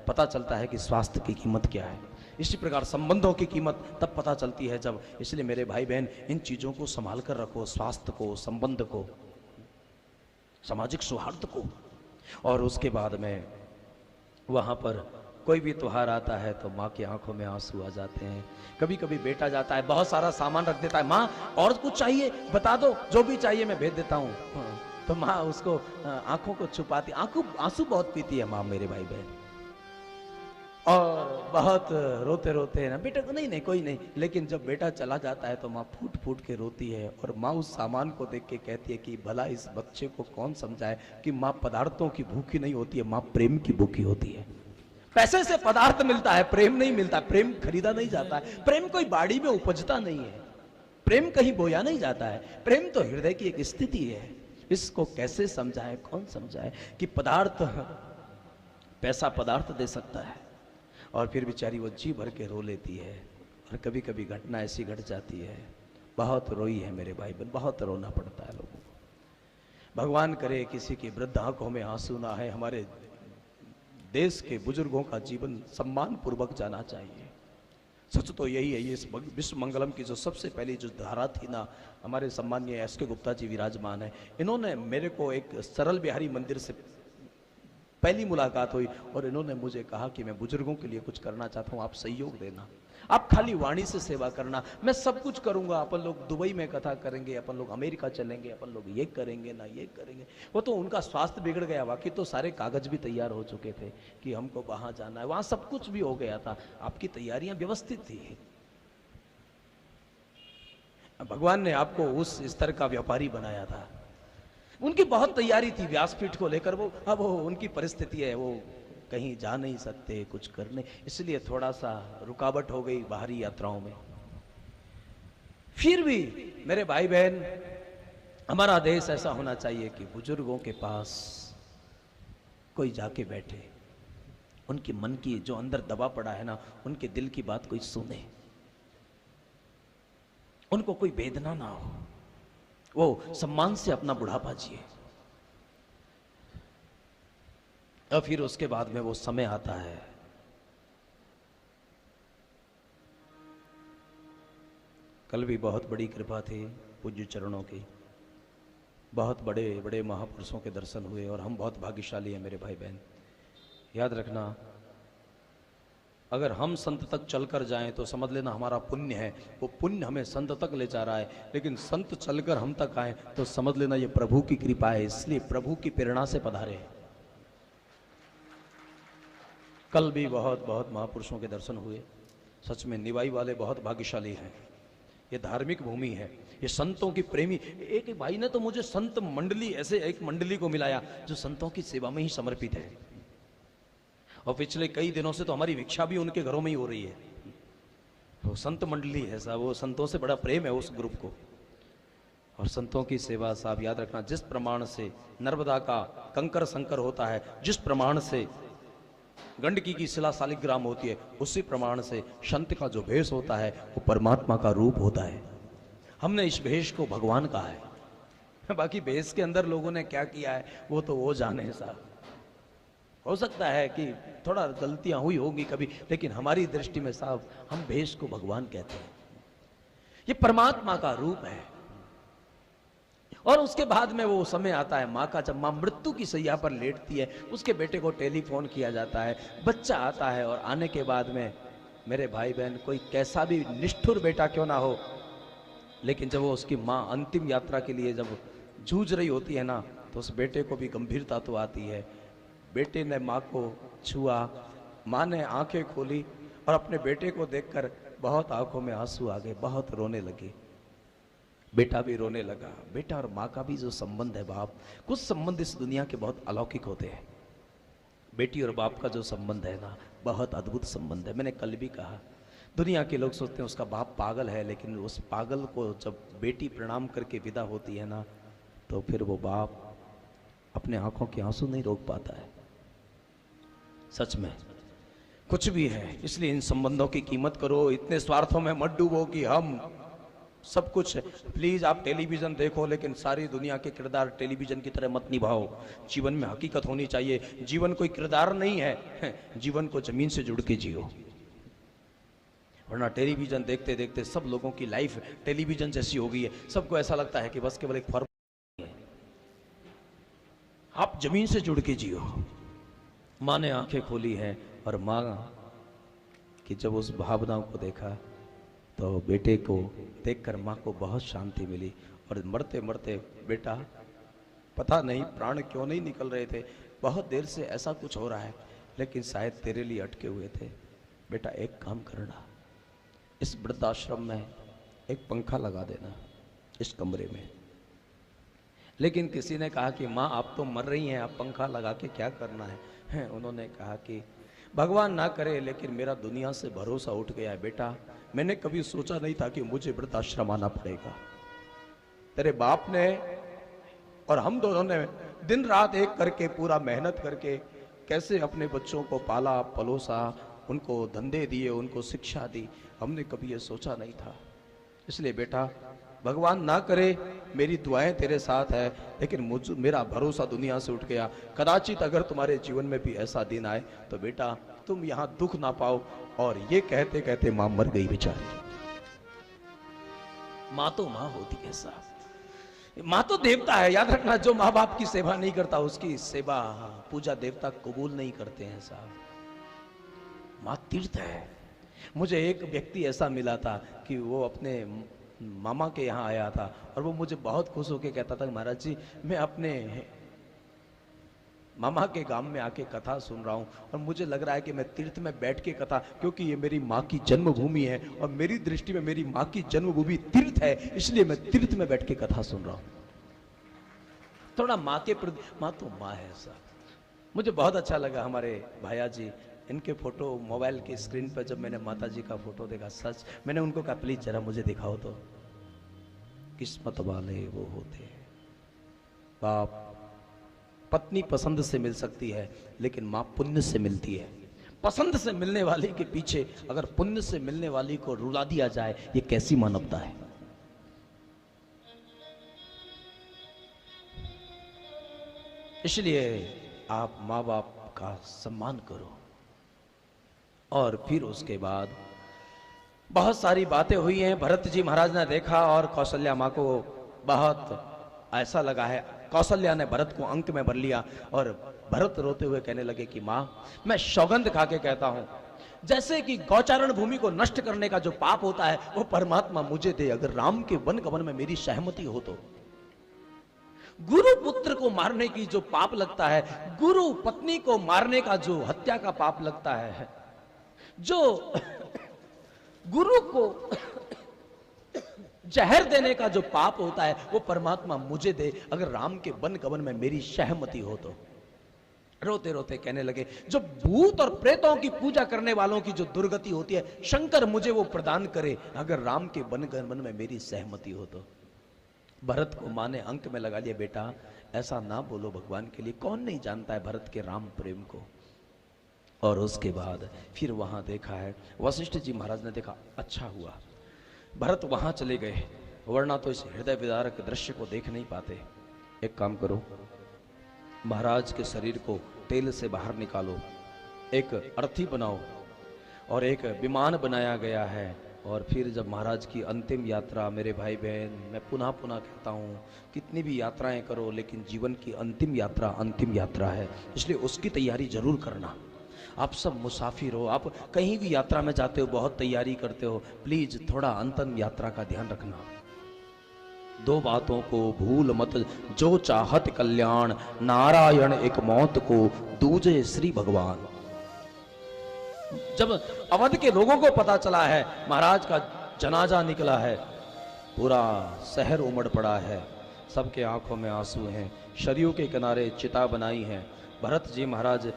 पता चलता है कि स्वास्थ्य की कीमत क्या है। इसी प्रकार संबंधों की कीमत तब पता चलती है जब। इसलिए मेरे भाई बहन, इन चीजों को संभाल कर रखो, स्वास्थ्य को, संबंध को, सामाजिक सौहार्द को। और उसके बाद में वहां पर कोई भी त्योहार आता है तो माँ की आंखों में आंसू आ जाते हैं। कभी कभी बेटा जाता है, बहुत सारा सामान रख देता है, माँ और कुछ चाहिए बता दो, जो भी चाहिए मैं भेज देता हूँ। तो माँ उसको आंखों को छुपाती, आंसू बहुत पीती है माँ, मेरे भाई बहन। और बहुत रोते रोते है ना, बेटा को नहीं कोई नहीं, लेकिन जब बेटा चला जाता है तो माँ फूट फूट के रोती है। और माँ उस सामान को देख के कहती है कि भला इस बच्चे को कौन समझाए कि माँ पदार्थों की भूखी नहीं होती है, माँ प्रेम की भूखी होती है। पैसे से पदार्थ मिलता है, प्रेम नहीं मिलता। प्रेम खरीदा नहीं जाता है, प्रेम कोई बाड़ी में उपजता नहीं है, प्रेम कहीं बोया नहीं जाता है। प्रेम तो हृदय की एक स्थिति है। इसको कैसे समझाए, कौन समझाए कि पदार्थ, पैसा पदार्थ दे सकता है और फिर बेचारी वो जी भर के रो लेती है। और कभी कभी घटना ऐसी घट जाती है, बहुत रोई है मेरे भाई बहन, बहुत रोना पड़ता है लोगों को। भगवान करे किसी की वृद्ध आंखों में आंसू ना है। हमारे देश के बुजुर्गों का जीवन सम्मान पूर्वक जाना चाहिए। सच तो यही है। ये विश्व मंगलम की जो सबसे पहली जो धारा थी ना, हमारे सम्मानीय एस के गुप्ता जी विराजमान है। इन्होंने मेरे को एक सरल बिहारी मंदिर से पहली मुलाकात हुई और इन्होंने मुझे कहा कि मैं बुजुर्गों के लिए कुछ करना चाहता हूं, आप सहयोग देना, आप खाली वाणी से सेवा करना, मैं सब कुछ करूंगा। अपन लोग दुबई में कथा करेंगे, अपन लोग अमेरिका चलेंगे, अपन लोग ये करेंगे ना ये करेंगे। वो तो उनका स्वास्थ्य बिगड़ गया, बाकी तो सारे कागज भी तैयार हो चुके थे कि हमको वहां जाना है, वहां सब कुछ भी हो गया था, आपकी तैयारियां व्यवस्थित थी। भगवान ने आपको उस स्तर का व्यापारी बनाया था। उनकी बहुत तैयारी थी व्यासपीठ को लेकर। वो अब वो उनकी परिस्थिति है, वो कहीं जा नहीं सकते, कुछ करने, इसलिए थोड़ा सा रुकावट हो गई बाहरी यात्राओं में। फिर भी मेरे भाई बहन, हमारा देश ऐसा होना चाहिए कि बुजुर्गों के पास कोई जाके बैठे, उनके मन की जो अंदर दबा पड़ा है ना, उनके दिल की बात कोई सुने, उनको कोई वेदना ना हो, वो सम्मान से अपना बुढ़ापा जिए। और फिर उसके बाद में वो समय आता है, कल भी बहुत बड़ी कृपा थी पूज्य चरणों की, बहुत बड़े बड़े महापुरुषों के दर्शन हुए और हम बहुत भाग्यशाली हैं मेरे भाई बहन। याद रखना, अगर हम संत तक चलकर जाएं तो समझ लेना हमारा पुण्य है, वो पुण्य हमें संत तक ले जा रहा है। लेकिन संत चलकर हम तक आए तो समझ लेना ये प्रभु की कृपा है, इसलिए प्रभु की प्रेरणा से पधारे। कल भी बहुत बहुत महापुरुषों के दर्शन हुए। सच में निवाई वाले बहुत भाग्यशाली हैं। ये धार्मिक भूमि है, ये संतों की प्रेमी। एक भाई ने तो मुझे संत मंडली, ऐसे एक मंडली को मिलाया जो संतों की सेवा में ही समर्पित है। और पिछले कई दिनों से तो हमारी भिक्षा भी उनके घरों में ही हो रही है। वो संत मंडली है साहब, वो संतों से बड़ा प्रेम है उस ग्रुप को। और संतों की सेवा साहब याद रखना, जिस प्रमाण से नर्मदा का कंकर संकर होता है, जिस प्रमाण से गंडकी की शिला शालिग्राम होती है, उसी प्रमाण से संत का जो भेष होता है वो परमात्मा का रूप होता है। हमने इस भेष को भगवान कहा है। बाकी भेष के अंदर लोगों ने क्या किया है वो तो वो जाने साहब। हो सकता है कि थोड़ा गलतियां हुई होंगी कभी, लेकिन हमारी दृष्टि में साहब हम भेष को भगवान कहते हैं। ये परमात्मा का रूप है। और उसके बाद में वो समय आता है माँ का, जब माँ मृत्यु की सैया पर लेटती है, उसके बेटे को टेलीफोन किया जाता है, बच्चा आता है, और आने के बाद में मेरे भाई बहन कोई कैसा भी निष्ठुर बेटा क्यों ना हो, लेकिन जब वो उसकी माँ अंतिम यात्रा के लिए जब जूझ रही होती है ना, तो उस बेटे को भी गंभीरता तो आती है। बेटे ने माँ को छुआ, माँ ने आंखें खोली और अपने बेटे को देखकर बहुत आंखों में आंसू आ गए, बहुत रोने लगी। बेटा भी रोने लगा। बेटा और माँ का भी जो संबंध है बाप, कुछ संबंध इस दुनिया के बहुत अलौकिक होते हैं। बेटी और बाप का जो संबंध है ना, बहुत अद्भुत संबंध है। मैंने कल भी कहा, दुनिया के लोग सोचते हैं उसका बाप पागल है, लेकिन उस पागल को जब बेटी प्रणाम करके विदा होती है ना, तो फिर वो बाप अपने आंखों के आंसू नहीं रोक पाता है। सच में कुछ भी है, इसलिए इन संबंधों की कीमत करो, इतने स्वार्थों में मत डूबो कि हम सब कुछ। प्लीज आप टेलीविजन देखो, लेकिन सारी दुनिया के किरदार टेलीविजन की तरह मत निभाओ। जीवन में हकीकत होनी चाहिए। जीवन कोई किरदार नहीं है, जीवन को जमीन से जुड़ के जियो। वरना टेलीविजन देखते देखते सब लोगों की लाइफ टेलीविजन जैसी हो गई है। सबको ऐसा लगता है कि बस केवल एक फॉर्म है। आप जमीन से जुड़ के जियो। माँ ने आंखें खोली है, और माँ की जब उस भावनाओं को देखा, तो बेटे को देखकर माँ को बहुत शांति मिली। और मरते मरते बेटा, पता नहीं प्राण क्यों नहीं निकल रहे थे, बहुत देर से ऐसा कुछ हो रहा है, लेकिन शायद तेरे लिए अटके हुए थे। बेटा एक काम करना, इस वृद्धाश्रम में एक पंखा लगा देना इस कमरे में। लेकिन किसी ने कहा कि माँ आप तो मर रही हैं, आप पंखा लगा के क्या करना है। उन्होंने कहा कि भगवान ना करे, लेकिन मेरा दुनिया से भरोसा उठ गया है बेटा। मैंने कभी सोचा नहीं था कि मुझे वृद्धाश्रम आना पड़ेगा। तेरे बाप ने और हम दोनों ने दिन रात एक करके पूरा मेहनत करके कैसे अपने बच्चों को पाला पलोसा, उनको धंधे दिए, उनको शिक्षा दी। हमने कभी ये सोचा नहीं था। इसलिए बेटा भगवान ना करे, मेरी दुआएं तेरे साथ है, लेकिन मेरा भरोसा दुनिया से उठ गया। कदाचित अगर तुम्हारे जीवन में भी ऐसा दिन आए तो बेटा तुम यहाँ दुख ना पाओ। और ये कहते कहते मां मर गई बेचारी। मां तो मां होती है साहब, मां तो देवता है। याद रखना, जो माँ बाप की सेवा नहीं करता उसकी सेवा पूजा देवता कबूल नहीं करते हैं साहब। मां तीर्थ है। मुझे एक व्यक्ति ऐसा मिला था कि वो अपने मामा के यहाँ आया था, और वो मुझे बहुत खुश होकर कहता था महाराज जी मैं अपने मामा के गांव में आके कथा सुन रहा हूँ, और मुझे लग रहा है कि मैं तीर्थ में बैठ के कथा, क्योंकि ये मेरी माँ की जन्मभूमि है, और मेरी दृष्टि में मेरी माँ की जन्मभूमि तीर्थ है, इसलिए मैं तीर्थ में बैठ के कथा सुन रहा हूँ। थोड़ा माँ के प्रति, माँ तो माँ है साहब। मुझे बहुत अच्छा लगा हमारे भैया जी, इनके फोटो मोबाइल की स्क्रीन पर जब मैंने माता जी का फोटो देखा, सच मैंने उनको कहा प्लीज जरा मुझे दिखाओ तो। किस्मत वाले वो होते हैं। बाप पत्नी पसंद से मिल सकती है, लेकिन मां पुण्य से मिलती है। पसंद से मिलने वाले के पीछे अगर पुण्य से मिलने वाली को रुला दिया जाए, ये कैसी मानवता है। इसलिए आप माँ बाप का सम्मान करो। और फिर उसके बाद बहुत सारी बातें हुई हैं। भरत जी महाराज ने देखा, और कौशल्या माँ को बहुत ऐसा लगा है। कौशल्या ने भरत को अंक में भर लिया, और भरत रोते हुए कहने लगे कि माँ मैं सौगंध खा के कहता हूं, जैसे कि गौचारण भूमि को नष्ट करने का जो पाप होता है वो परमात्मा मुझे दे, अगर राम के वन गमन में मेरी सहमति हो तो। गुरु पुत्र को मारने की जो पाप लगता है, गुरु पत्नी को मारने का जो हत्या का पाप लगता है, जो गुरु को जहर देने का जो पाप होता है, वो परमात्मा मुझे दे, अगर राम के वन गमन में मेरी सहमति हो तो। रोते रोते कहने लगे जो भूत और प्रेतों की पूजा करने वालों की जो दुर्गति होती है, शंकर मुझे वो प्रदान करे, अगर राम के वन गमन में मेरी सहमति हो तो। भरत को माँ ने अंक में लगा लिया, बेटा ऐसा ना बोलो भगवान के लिए, कौन नहीं जानता है भरत के राम प्रेम को। और उसके बाद फिर वहां देखा है, वशिष्ठ जी महाराज ने देखा अच्छा हुआ भरत वहां चले गए, वरना तो इस हृदय विदारक दृश्य को देख नहीं पाते। एक काम करो, महाराज के शरीर को तेल से बाहर निकालो, एक अर्थी बनाओ और एक विमान बनाया गया है। और फिर जब महाराज की अंतिम यात्रा, मेरे भाई बहन, मैं पुनः पुनः कहता हूँ, कितनी भी यात्राएं करो लेकिन जीवन की अंतिम यात्रा है, इसलिए उसकी तैयारी जरूर करना। आप सब मुसाफिर हो, आप कहीं भी यात्रा में जाते हो, बहुत तैयारी करते हो, प्लीज थोड़ा अंतिम यात्रा का ध्यान रखना। दो बातों को भूल मत, जो चाहत कल्याण, नारायण एक मौत को, दूजे श्री भगवान। जब अवध के लोगों को पता चला है महाराज का जनाजा निकला है, पूरा शहर उमड़ पड़ा है, सबके आंखों में आंसू हैं, शरीर के किनारे चिता बनाई है, भरत जी महाराज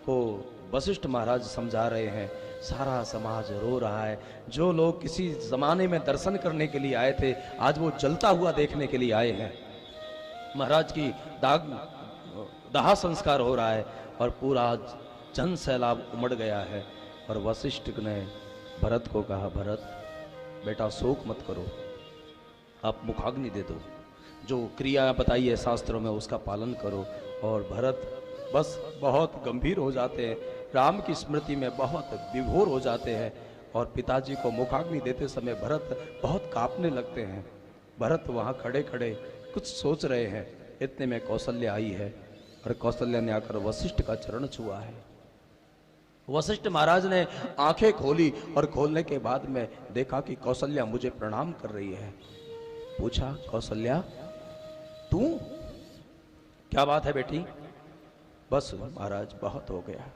को वशिष्ठ महाराज समझा रहे हैं, सारा समाज रो रहा है। जो लोग किसी जमाने में दर्शन करने के लिए आए थे, आज वो जलता हुआ देखने के लिए आए हैं। महाराज की दाह संस्कार हो रहा है और पूरा जन सैलाब उमड़ गया है। और वशिष्ठ ने भरत को कहा, भरत बेटा शोक मत करो, आप मुखाग्नि दे दो, जो क्रिया बताई है शास्त्रों में उसका पालन करो। और भरत बस बहुत गंभीर हो जाते हैं, राम की स्मृति में बहुत विभोर हो जाते हैं और पिताजी को मुखाग्नि देते समय भरत बहुत कांपने लगते हैं। भरत वहाँ खड़े खड़े कुछ सोच रहे हैं, इतने में कौशल्या आई है और कौशल्या ने आकर वशिष्ठ का चरण छुआ है। वशिष्ठ महाराज ने आंखें खोली और खोलने के बाद में देखा कि कौशल्या मुझे प्रणाम कर रही है। पूछा, कौशल्या तू, क्या बात है बेटी? बस महाराज बहुत हो गया,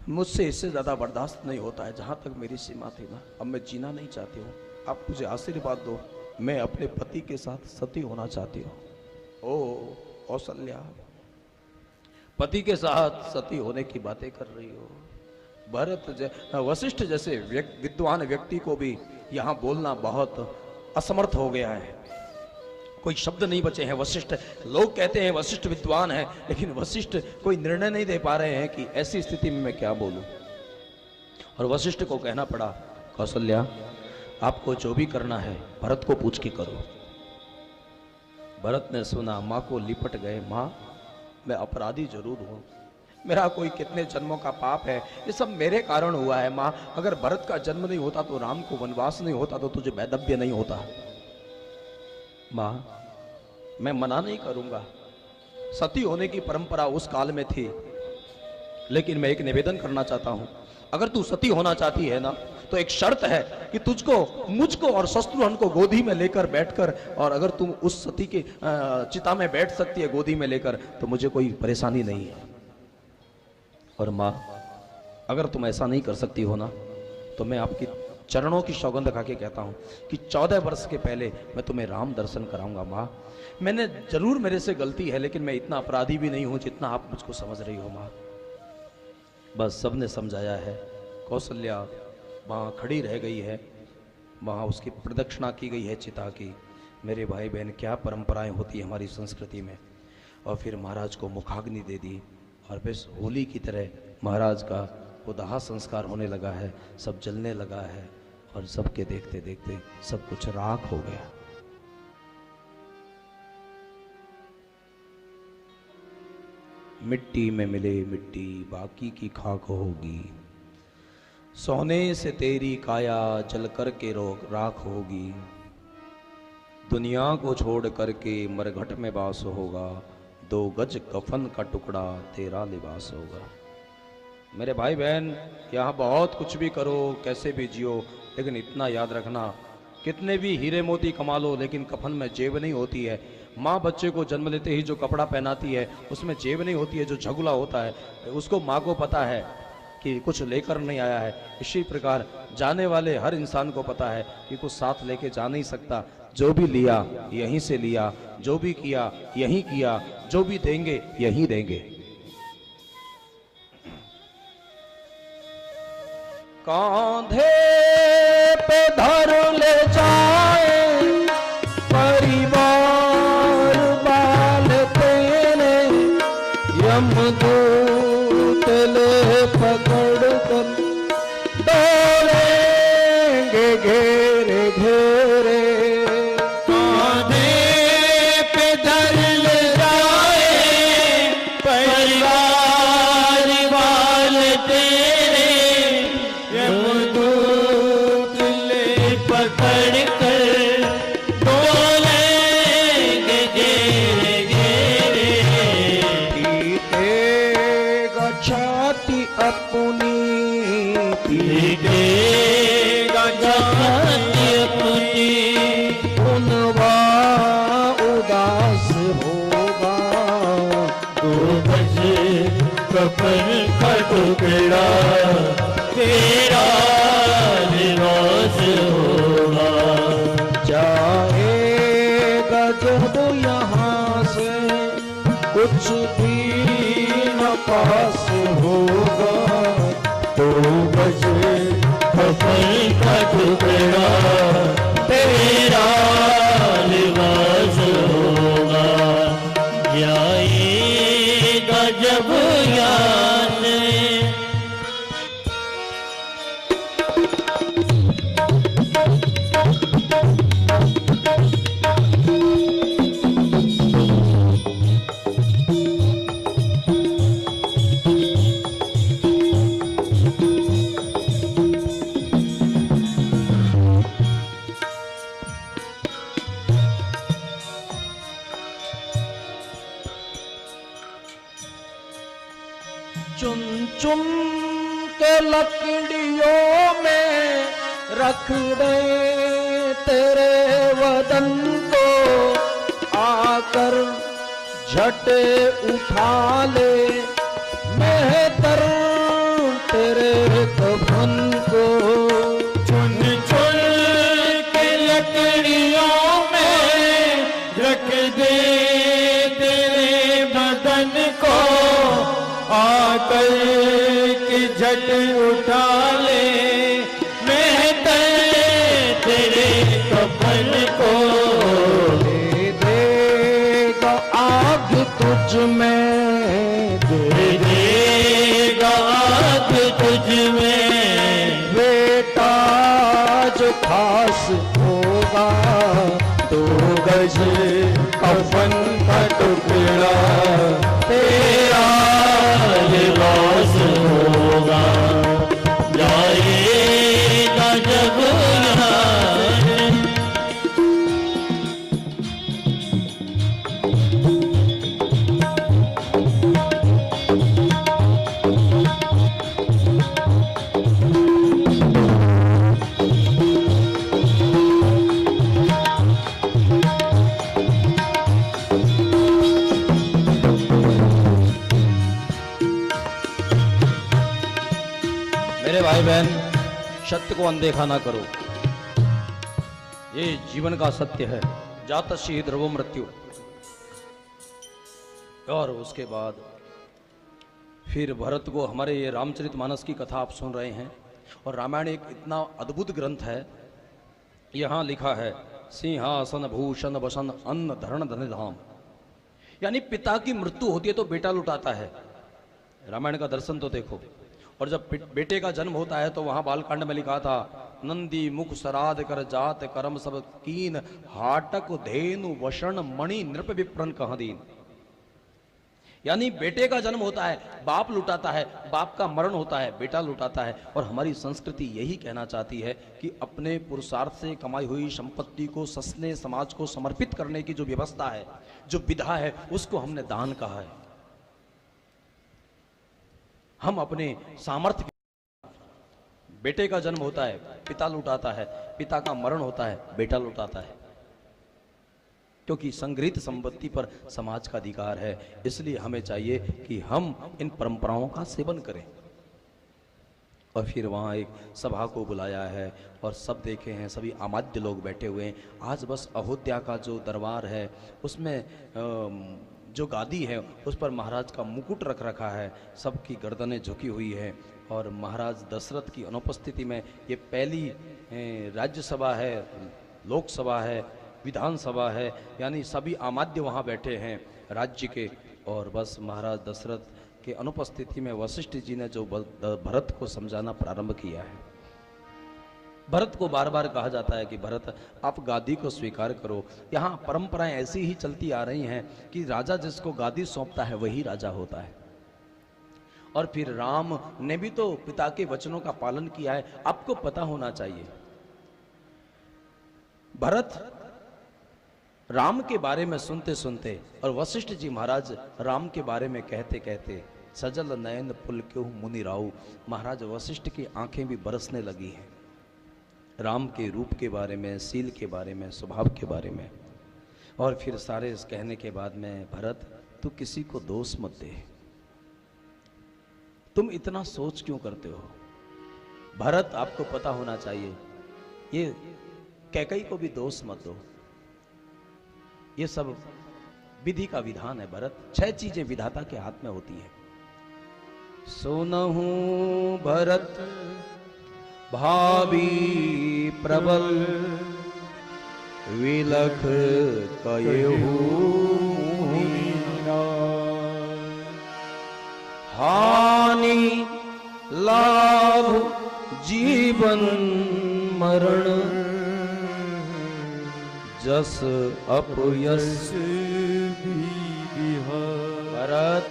मुझसे इससे ज्यादा बर्दाश्त नहीं होता है, जहां तक मेरी सीमा थी ना, अब मैं जीना नहीं चाहती हूँ, आप मुझे आशीर्वाद दो, मैं अपने पति के साथ सती होना चाहती हूँ। ओ कौशल्या, पति के साथ सती होने की बातें कर रही हो? भरत वशिष्ठ जैसे विद्वान व्यक्ति को भी यहाँ बोलना बहुत असमर्थ हो गया है, कोई शब्द नहीं बचे हैं। वशिष्ठ, लोग कहते हैं वशिष्ठ विद्वान है, लेकिन वशिष्ठ कोई निर्णय नहीं दे पा रहे हैं कि ऐसी स्थिति में मैं क्या बोलूं। और वशिष्ठ को कहना पड़ा, कौशल्या आपको जो भी करना है भरत को पूछ के करो। भरत ने सुना, माँ को लिपट गए, माँ मैं अपराधी जरूर हूं, मेरा कोई कितने जन्मों का पाप है, ये सब मेरे कारण हुआ है। माँ अगर भरत का जन्म नहीं होता तो राम को वनवास नहीं होता तो तुझे वैदव्य नहीं होता। माँ मैं मना नहीं करूंगा, सती होने की परंपरा उस काल में थी, लेकिन मैं एक निवेदन करना चाहता हूं, अगर तू सती होना चाहती है ना तो एक शर्त है कि तुझको, मुझको और शत्रुघ्न को गोदी में लेकर बैठकर, और अगर तुम उस सती के चिता में बैठ सकती है गोदी में लेकर तो मुझे कोई परेशानी नहीं है। और माँ अगर तुम ऐसा नहीं कर सकती हो ना तो मैं आपकी चरणों की सौगंध खा के कहता हूं कि 14 वर्ष के पहले मैं तुम्हें राम दर्शन कराऊंगा। माँ मैंने जरूर, मेरे से गलती है, लेकिन मैं इतना अपराधी भी नहीं हूं जितना आप मुझको समझ रही हो। माँ बस सबने समझाया है। कौशल्या वहाँ खड़ी रह गई है, वहाँ उसकी प्रदक्षिणा की गई है चिता की। मेरे भाई बहन क्या परंपराएं होती है हमारी संस्कृति में। और फिर महाराज को मुखाग्नि दे दी और बस होली की तरह महाराज का वो दाह संस्कार होने लगा है, सब जलने लगा है और सबके देखते देखते सब कुछ राख हो गया। मिट्टी में मिले मिट्टी, बाकी की खाक होगी, सोने से तेरी काया जल कर के राख होगी, दुनिया को छोड़ करके मरघट में बास होगा, 2 गज कफन का टुकड़ा तेरा लिबास होगा। मेरे भाई बहन यहाँ बहुत कुछ भी करो, कैसे भी जियो, लेकिन इतना याद रखना, कितने भी हीरे मोती कमा लो लेकिन कफन में जेब नहीं होती है। माँ बच्चे को जन्म लेते ही जो कपड़ा पहनाती है उसमें जेब नहीं होती है, जो झगुला होता है उसको माँ को पता है कि कुछ लेकर नहीं आया है। इसी प्रकार जाने वाले हर इंसान को पता है कि कुछ साथ लेके जा नहीं सकता, जो भी लिया यहीं से लिया, जो भी किया यहीं किया, जो भी देंगे यहीं देंगे। कांधे पे धर ले जाए परिवार बाल तेरे, यमदूत ले पकड़ कर डोलेंगे घेरे घेरे। कांधे पे धर ले अपनी पीटेगा जाति अपनी, उनवा उदास होगा। तो बज कफन का टुकड़ा तेरा लिबास होगा। जाएगा जब यहाँ से कुछ भी न पास होगा। तो बज कफन का टुकड़ा तेरा लिबास होगा। जाएगा जब यहाँ से चुन चुन के लकड़ियों में रख दे तेरे वतन को, आकर झट उठा ले मेहतर तेरे कफन को। चुन चुन के लकड़ियों में रख दे तेरे बदन को, आकर के झट उठा ले मेहतर तेरे कफन को। दे देगा आग तुझ में, दे देगा आग तुझ में, बेटा जो खास होगा। तो गज कफन का टुकड़ा तेरा लिबास होगा। जाएगा जब यहाँ से मेरे भाई बहन, सत्य को अनदेखा ना करो। ये जीवन का सत्य है। जातस्य ध्रुवो मृत्यु। और उसके बाद फिर भरत को हमारे ये रामचरितमानस की कथा आप सुन रहे हैं। और रामायण एक इतना अद्भुत ग्रंथ है। यहां लिखा है सिंहासन भूषण वसन अन्न धरण धन धाम, यानी पिता की मृत्यु होती है तो बेटा लुटाता है। रामायण का दर्शन तो देखो। और जब बेटे का जन्म होता है तो वहां बालकांड में लिखा था नंदी मुख सराद कर जात करम सब कीन, हाटक धेनु वषण मणि नृप विप्रन कह दीन। यानी बेटे का जन्म होता है, बाप लुटाता है, बाप का मरण होता है, बेटा लुटाता है। और हमारी संस्कृति यही कहना चाहती है कि अपने पुरुषार्थ से कमाई हुई संपत्ति को सस्ने समाज को समर्पित करने की जो व्यवस्था है, जो विधा है, उसको हमने दान कहा है। हम अपने सामर्थ्य, बेटे का जन्म होता है, पिता लुटाता है, पिता का मरण होता है, बेटा लुटाता है, क्योंकि संग्रहित संपत्ति पर समाज का अधिकार है। इसलिए हमें चाहिए कि हम इन परंपराओं का सेवन करें। और फिर वहाँ एक सभा को बुलाया है और सब देखे हैं, सभी अमात्य लोग बैठे हुए हैं। आज बस अयोध्या का जो दरबार है उसमें जो गादी है उस पर महाराज का मुकुट रख रखा है, सबकी गर्दनें झुकी हुई है। और महाराज दशरथ की अनुपस्थिति में ये पहली राज्यसभा है, लोकसभा है, विधानसभा है, यानी सभी अमात्य वहाँ बैठे हैं राज्य के। और बस महाराज दशरथ के अनुपस्थिति में वशिष्ठ जी ने जो भरत को समझाना प्रारंभ किया है। भरत को बार बार कहा जाता है कि भरत आप गादी को स्वीकार करो। यहाँ परंपराएं ऐसी ही चलती आ रही हैं कि राजा जिसको गादी सौंपता है वही राजा होता है। और फिर राम ने भी तो पिता के वचनों का पालन किया है, आपको पता होना चाहिए। भरत राम के बारे में सुनते सुनते और वशिष्ठ जी महाराज राम के बारे में कहते कहते सजल नयन पुलक्यों मुनि राव। महाराज वशिष्ठ की आंखें भी बरसने लगी हैं राम के रूप के बारे में, सील के बारे में, स्वभाव के बारे में। और फिर सारे इस कहने के बाद में, भरत तू किसी को दोष मत दे, तुम इतना सोच क्यों करते हो? भरत आपको पता होना चाहिए, ये कैकई को भी दोष मत दो, ये सब विधि का विधान है भरत। 6 चीजें विधाता के हाथ में होती हैं। सुनहु भरत भावी प्रबल, विलख कयहु हानि लाभ जीवन मरण, जस अपयश भरत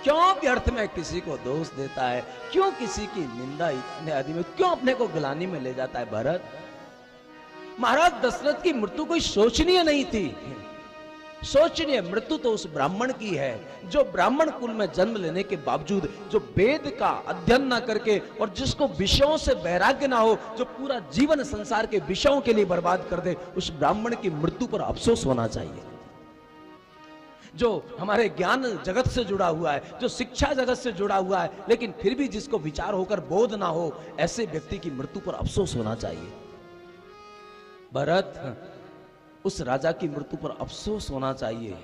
क्यों व्यर्थ में किसी को दोष देता है? क्यों किसी की निंदा इतने आदि में, क्यों अपने को गिलानी में ले जाता है भरत? महाराज दशरथ की मृत्यु कोई शोचनीय नहीं थी। शोचनीय मृत्यु तो उस ब्राह्मण की है जो ब्राह्मण कुल में जन्म लेने के बावजूद, जो वेद का अध्ययन ना करके और जिसको विषयों से वैराग्य ना हो, जो पूरा जीवन संसार के विषयों के लिए बर्बाद कर दे, उस ब्राह्मण की मृत्यु पर अफसोस होना चाहिए। जो हमारे ज्ञान जगत से जुड़ा हुआ है, जो शिक्षा जगत से जुड़ा हुआ है, लेकिन फिर भी जिसको विचार होकर बोध ना हो, ऐसे व्यक्ति की मृत्यु पर अफसोस होना चाहिए। भरत उस राजा की मृत्यु पर अफसोस होना चाहिए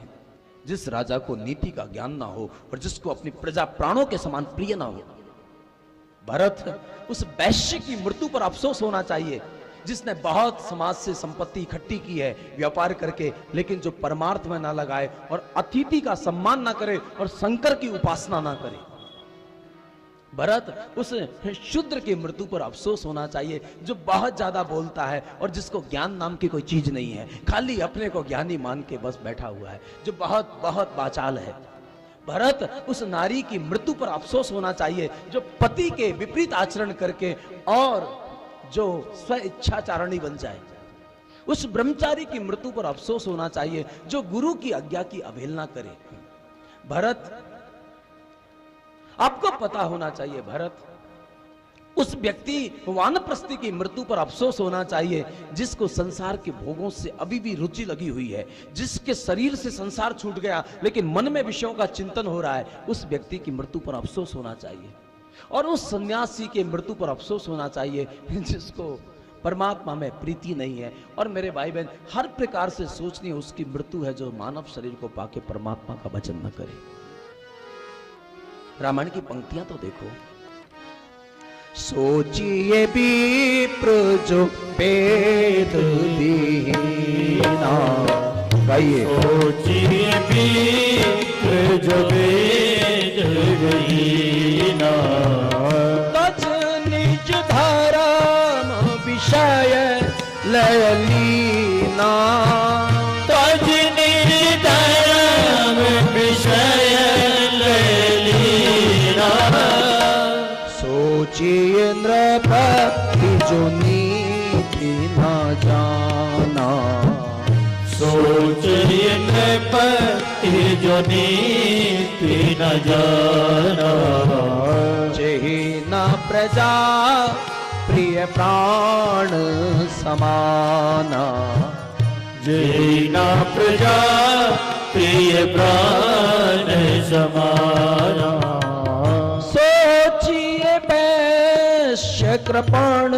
जिस राजा को नीति का ज्ञान ना हो और जिसको अपनी प्रजा प्राणों के समान प्रिय ना हो। भरत उस वैश्य की मृत्यु पर अफसोस होना चाहिए जिसने बहुत समाज से संपत्ति इकट्ठी की है व्यापार करके, लेकिन जो परमार्थ में ना लगाए और अतिथि का सम्मान ना करे और शंकर की उपासना ना करे। भरत उस शूद्र की मृत्यु पर अफसोस होना चाहिए जो बहुत ज्यादा बोलता है और जिसको ज्ञान नाम की कोई चीज नहीं है, खाली अपने को ज्ञानी मान के बस बैठा हुआ है, जो बहुत बहुत बाचाल है। भरत उस नारी की मृत्यु पर अफसोस होना चाहिए जो पति के विपरीत आचरण करके और जो स्व इच्छाचारणी बन जाए। उस ब्रह्मचारी की मृत्यु पर अफसोस होना चाहिए जो गुरु की आज्ञा की अवहेलना करे। भरत आपको पता होना चाहिए, भरत उस व्यक्ति वानप्रस्थी की मृत्यु पर अफसोस होना चाहिए जिसको संसार के भोगों से अभी भी रुचि लगी हुई है, जिसके शरीर से संसार छूट गया लेकिन मन में विषयों का चिंतन हो रहा है, उस व्यक्ति की मृत्यु पर अफसोस होना चाहिए। और उस सन्यासी के मृत्यु पर अफसोस होना चाहिए जिसको परमात्मा में प्रीति नहीं है। और मेरे भाई बहन, हर प्रकार से सोचनी उसकी मृत्यु है जो मानव शरीर को पाके परमात्मा का भजन न करे। रामायण की पंक्तियां तो देखो। सोचिए विप्र जो वेद दीना, गाइए। सोचिए विप्र जो वेद दीना, तज निज धर्म विषय लयलीना, तज निज धर्म विषय लयलीना, सोचिए नृपति जो नीति न जाना, सोचिए नृपति जो नीति न जाना, जेहि न प्रजा प्रिय प्राण समाना, जेहि न प्रजा प्रिय प्राण समाना, सोचिए वैश्य कृपण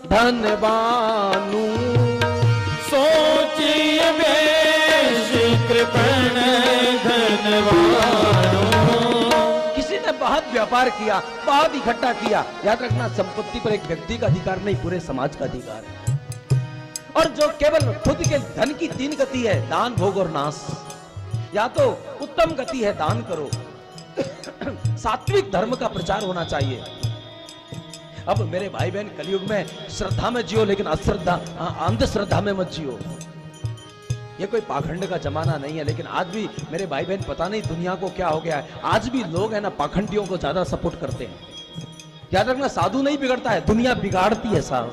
धनवानु, सोचिए वैश्य कृपण धनवानु, किसी ने बहुत व्यापार किया, बहुत इकट्ठा किया। याद रखना, संपत्ति पर एक व्यक्ति का अधिकार नहीं, पूरे समाज का अधिकार है। और जो केवल खुद के धन की 3 गति है, दान भोग और नाश। या तो उत्तम गति है दान करो, सात्विक धर्म का प्रचार होना चाहिए। अब मेरे भाई बहन, कलयुग में श्रद्धा में जियो लेकिन अश्रद्धा अंधश्रद्धा में मत जियो। ये कोई पाखंड का जमाना नहीं है, लेकिन आज भी मेरे भाई बहन पता नहीं दुनिया को क्या हो गया है, आज भी लोग है ना पाखंडियों को ज्यादा सपोर्ट करते हैं। याद रखना, साधु नहीं बिगड़ता है, दुनिया बिगाड़ती है साहब।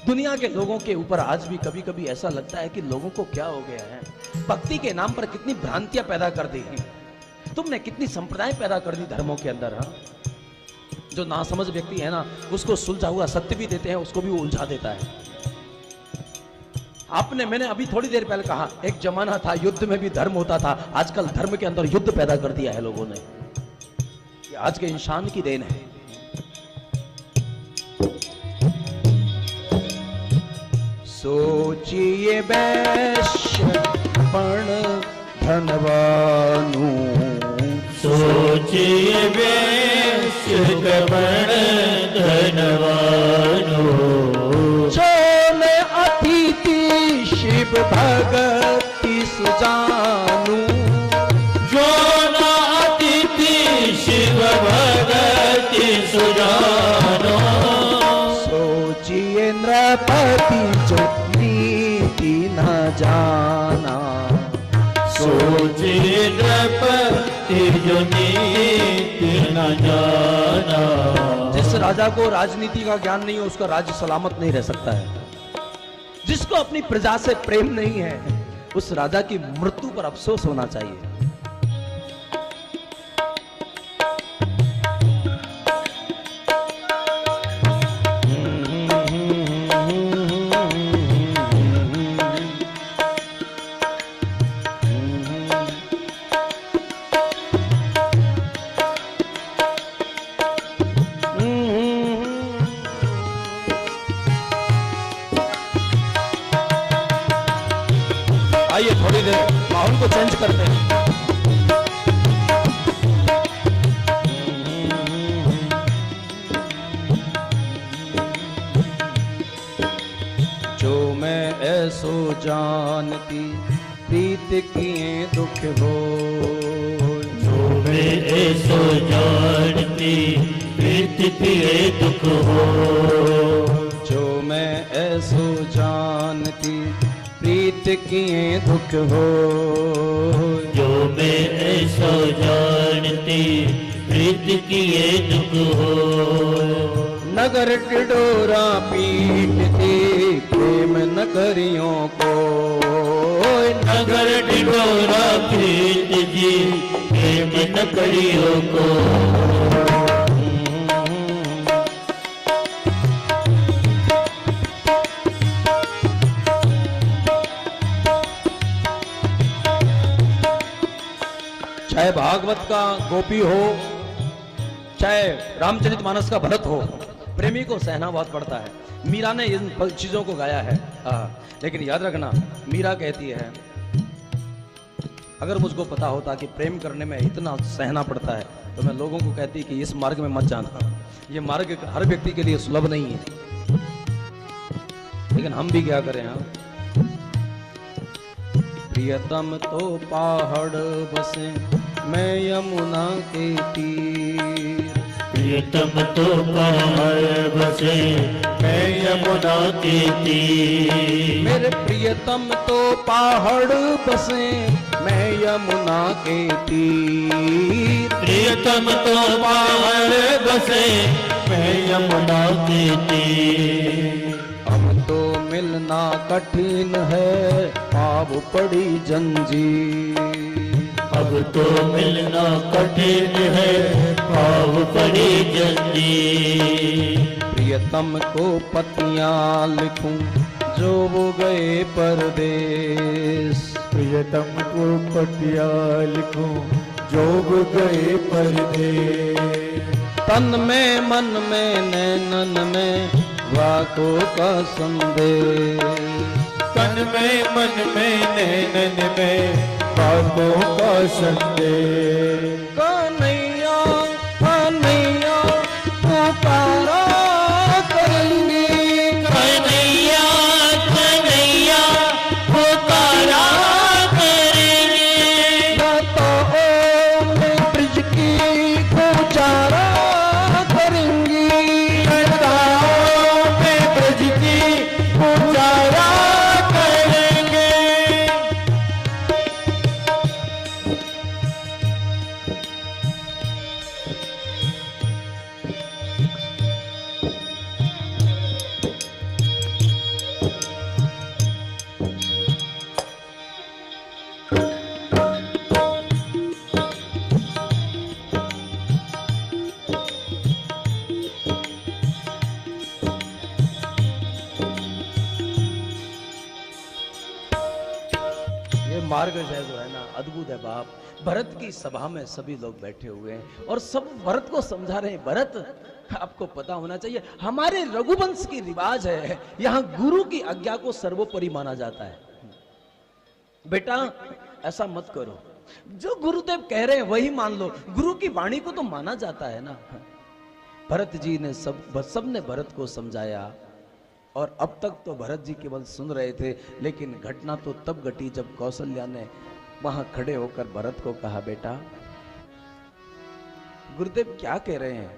दुनिया के लोगों के ऊपर आज भी कभी कभी ऐसा लगता है कि लोगों को क्या हो गया है, भक्ति के नाम पर कितनी भ्रांतियां पैदा कर दी हैं। तुमने कितनी संप्रदाय पैदा कर दी धर्मों के अंदर। हाँ, जो नासमझ व्यक्ति है ना, उसको सुलझा हुआ सत्य भी देते हैं, उसको भी वो उलझा देता है। मैंने अभी थोड़ी देर पहले कहा, एक जमाना था युद्ध में भी धर्म होता था, आजकल धर्म के अंदर युद्ध पैदा कर दिया है लोगों ने। ये आज के इंसान की देन है। सोचिए वैश्य पण धनवानु, सोचिए वैश्य पण धनवानु, जो न अतिथि शिव भगति सुजानु, जो न अतिथि शिव भगति सुजानु, सोचिए नृपति जो नीति न जाना, सोचिए नृपति जो नीति न जाना। जिस राजा को राजनीति का ज्ञान नहीं है, उसका राज्य सलामत नहीं रह सकता है। जिसको अपनी प्रजा से प्रेम नहीं है, उस राजा की मृत्यु पर अफसोस होना चाहिए। आइए थोड़ी देर माहौल को चेंज करते हैं। जो मैं ऐसो जानती प्रीत किए दुख हो, जो मैं ऐसो जानती प्रीत किए दुख हो, जो मैं ऐसो जानती प्रीत किए दुख हो, जो मैं ऐसो जानती प्रीत किए दुख हो। नगर टिडोरा पीटती प्रेम नगरियों को, नगर टिडोरा पीट जी प्रेम नगरियों को। चाहे भागवत का गोपी हो, चाहे रामचरितमानस का भरत हो, प्रेमी को सहना बहुत पड़ता है। मीरा ने इन चीजों को गाया है। लेकिन याद रखना, मीरा कहती है, अगर मुझको पता होता कि प्रेम करने में इतना सहना पड़ता है, तो मैं लोगों को कहती कि इस मार्ग में मत जाना। ये मार्ग हर व्यक्ति के लिए सुलभ नहीं है। लेकिन हम भी क्या करें। हाँ, प्रियतम तो पहाड़ बसे मैं यमुना के तीर, प्रियतम तो पहाड़ बसे मैं यमुना के तीर। मेरे प्रियतम तो पहाड़ बसे मैं यमुना के तीर, प्रियतम तो पहाड़ बसे मैं यमुना के तीर। अब तो मिलना कठिन है पाव पड़ी जंजीर, अब तो मिलना कठिन है पाव पड़ी जंजीर। प्रियतम को पतियां लिखूं जो वो गए परदेश, प्रियतम को पतिया लिखूं जो वो गए परदेश। तन में मन में नैनन में वाकों का संदेश, तन में मन में नैनन में बातों का संदेश। कन्हैया कन्हैया पुकारा करेंगे, कन्हैया कन्हैया पुकारा करेंगे। न तो में ब्रिज की गुजारा करेंगी, लताओं में ब्रज की गुजारा करेंगे। मार्गजय जो है ना अद्भुत है बाप। भरत की सभा में सभी लोग बैठे हुए हैं और सब भरत को समझा रहे हैं, भरत आपको पता होना चाहिए हमारे रघुवंश की रिवाज है, यहाँ गुरु की आज्ञा को सर्वोपरि माना जाता है। बेटा ऐसा मत करो, जो गुरुदेव कह रहे हैं वही मान लो, गुरु की वाणी को तो माना जाता है ना। भरत जी ने सबने भरत को समझाया और अब तक तो भरत जी केवल सुन रहे थे, लेकिन घटना तो तब घटी जब कौशल्या ने वहां खड़े होकर भरत को कहा, बेटा गुरुदेव क्या कह रहे हैं,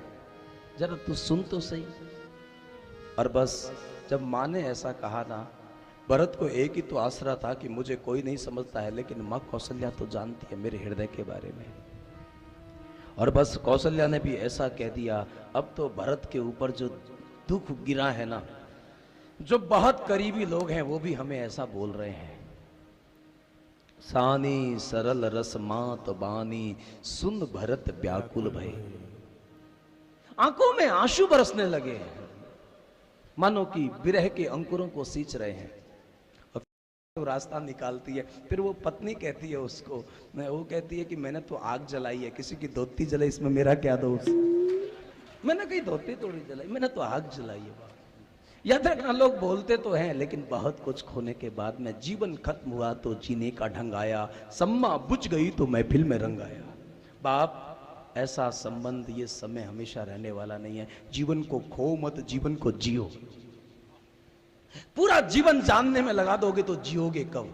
जरा तू सुन तो सही। और बस जब माँ ने ऐसा कहा ना, भरत को एक ही तो आसरा था कि मुझे कोई नहीं समझता है, लेकिन माँ कौशल्या तो जानती है मेरे हृदय के बारे में। और बस कौशल्या ने भी ऐसा कह दिया। अब तो भरत के ऊपर जो दुख गिरा है ना, जो बहुत करीबी लोग हैं वो भी हमें ऐसा बोल रहे हैं, सानी सरल रस मात बानी सुन भरत व्याकुल भय। आंखों में आंसू बरसने लगे हैं, मानो कि विरह के अंकुरों को सींच रहे हैं। और तो रास्ता निकालती है, फिर वो पत्नी कहती है उसको, वो कहती है कि मैंने तो आग जलाई है, किसी की धोती जलाई, इसमें मेरा क्या दोष। मैंने कहीं धोती थोड़ी जलाई, मैंने तो आग जलाई है। याद रखना, लोग बोलते तो हैं, लेकिन बहुत कुछ खोने के बाद में जीवन खत्म हुआ तो जीने का ढंग आया, सम्मा बुझ गई तो महफिल में रंग आया। बाप ऐसा संबंध ये समय हमेशा रहने वाला नहीं है। जीवन को खो मत, जीवन को जियो। पूरा जीवन जानने में लगा दोगे तो जियोगे कब?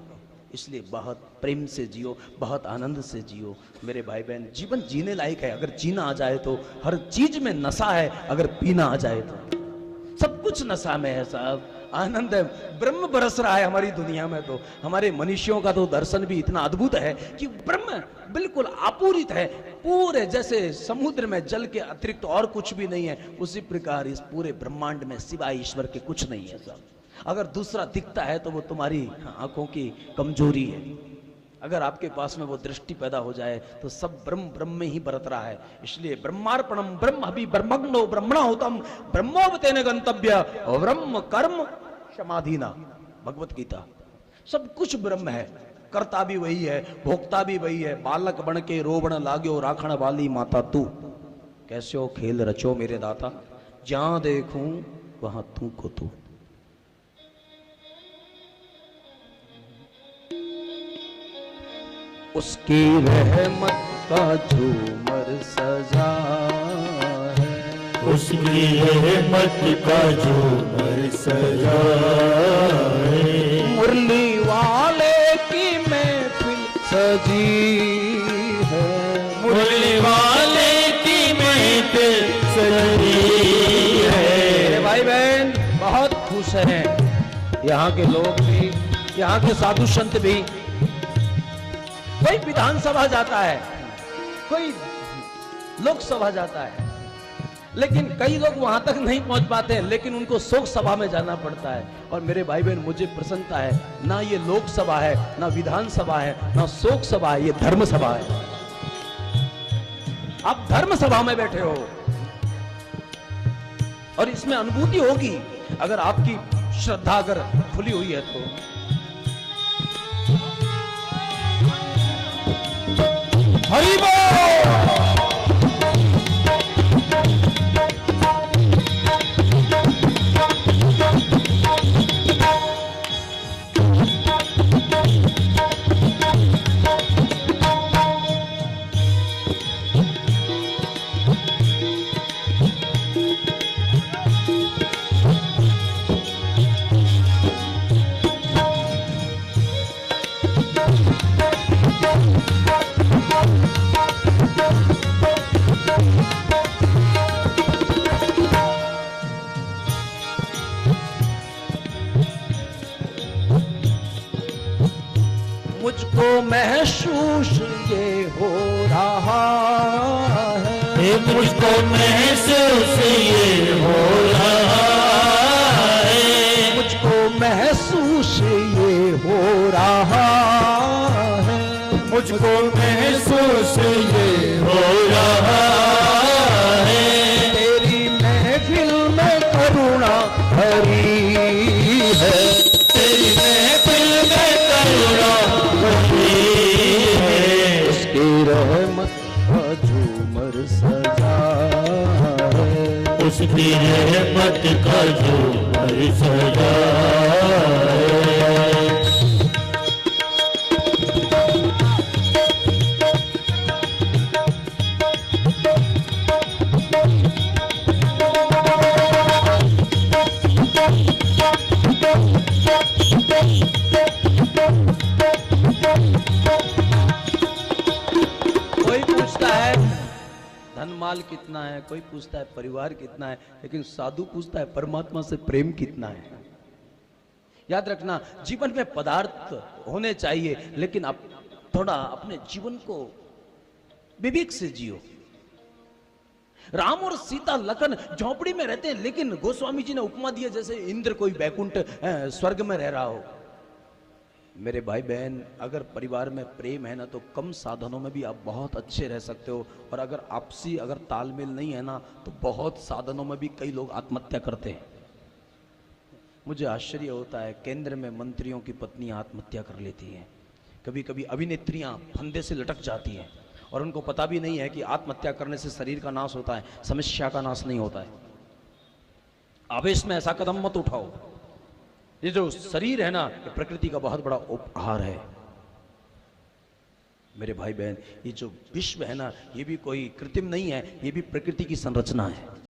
इसलिए बहुत प्रेम से जियो, बहुत आनंद से जियो मेरे भाई बहन। जीवन जीने लायक है, अगर जीना आ जाए तो। हर चीज में नशा है, अगर पीना आ जाए तो। सब कुछ नशा में है साहब, आनंद है, ब्रह्म बरस रहा है हमारी दुनिया में। तो हमारे मनुष्यों का तो दर्शन भी इतना अद्भुत है कि ब्रह्म बिल्कुल आपूरित है, पूरे जैसे समुद्र में जल के अतिरिक्त और कुछ भी नहीं है, उसी प्रकार इस पूरे ब्रह्मांड में सिवाय ईश्वर के कुछ नहीं है साहब। अगर दूसरा दिखता है तो वो तुम्हारी आंखों की कमजोरी है। अगर आपके पास में वो दृष्टि पैदा हो जाए तो सब ब्रह्म ब्रह्म में ही बरत रहा है। इसलिए ब्रह्मार्पणम ब्रह्म अभी ब्रह्मग्नो ब्रह्मणाहुतम ब्रह्मोपतेन गंतव्य ब्रह्म कर्म समाधिना, भगवत गीता। सब कुछ ब्रह्म है, कर्ता भी वही है, भोक्ता भी वही है। बालक बन के रोबण लाग्यो राखण वाली माता तू, कैस्यो खेल रचो मेरे दाता, जहां देखूं वहां तू को तू। उसकी रहमत का झूमर सजा है, उसकी रहमत का झूमर सजा है, मुरली वाले की महफिल सजी है, मुरली वाले की महफिल सजी है। भाई बहन बहुत खुश हैं, यहाँ के लोग भी, यहाँ के साधु संत भी। कोई विधानसभा जाता है, कोई लोकसभा जाता है, लेकिन कई लोग वहां तक नहीं पहुंच पाते हैं, लेकिन उनको शोक सभा में जाना पड़ता है। और मेरे भाई बहन मुझे प्रसन्नता है, ना ये लोकसभा है, ना विधानसभा है, ना शोक सभा है, ये धर्म सभा है। आप धर्म सभा में बैठे हो और इसमें अनुभूति होगी अगर आपकी श्रद्धा अगर खुली हुई है तो। हरि बोल। मुझको महसूस ये हो रहा है, मुझको महसूस ये हो रहा है, मुझको महसूस ये हो रहा है, मुझको महसूस ये हो रहा है। तेरी महफिल में करुणा भरी है, तेरी महफिल में करुणा भरी रहमत का झूमर सजा है, उसकी रहमत का झूमर सजा है। कोई पूछता है धन माल कितना है, कोई पूछता है परिवार कितना है, लेकिन साधु पूछता है परमात्मा से प्रेम कितना है। याद रखना, जीवन में पदार्थ होने चाहिए, लेकिन आप थोड़ा अपने जीवन को विवेक से जियो। राम और सीता लखन झोपड़ी में रहते हैं, लेकिन गोस्वामी जी ने उपमा दिया जैसे इंद्र कोई बैकुंठ स्वर्ग में रह रहा हो। मेरे भाई बहन, अगर परिवार में प्रेम है ना, तो कम साधनों में भी आप बहुत अच्छे रह सकते हो। और अगर आपसी अगर तालमेल नहीं है ना, तो बहुत साधनों में भी कई लोग आत्महत्या करते हैं। मुझे आश्चर्य होता है, केंद्र में मंत्रियों की पत्नियां आत्महत्या कर लेती हैं, कभी कभी अभिनेत्रियां फंदे से लटक जाती हैं, और उनको पता भी नहीं है कि आत्महत्या करने से शरीर का नाश होता है, समस्या का नाश नहीं होता है। आवेश में ऐसा कदम मत उठाओ। ये जो शरीर है ना, ये प्रकृति का बहुत बड़ा उपहार है। मेरे भाई बहन, ये जो विश्व है ना, ये भी कोई कृत्रिम नहीं है, ये भी प्रकृति की संरचना है।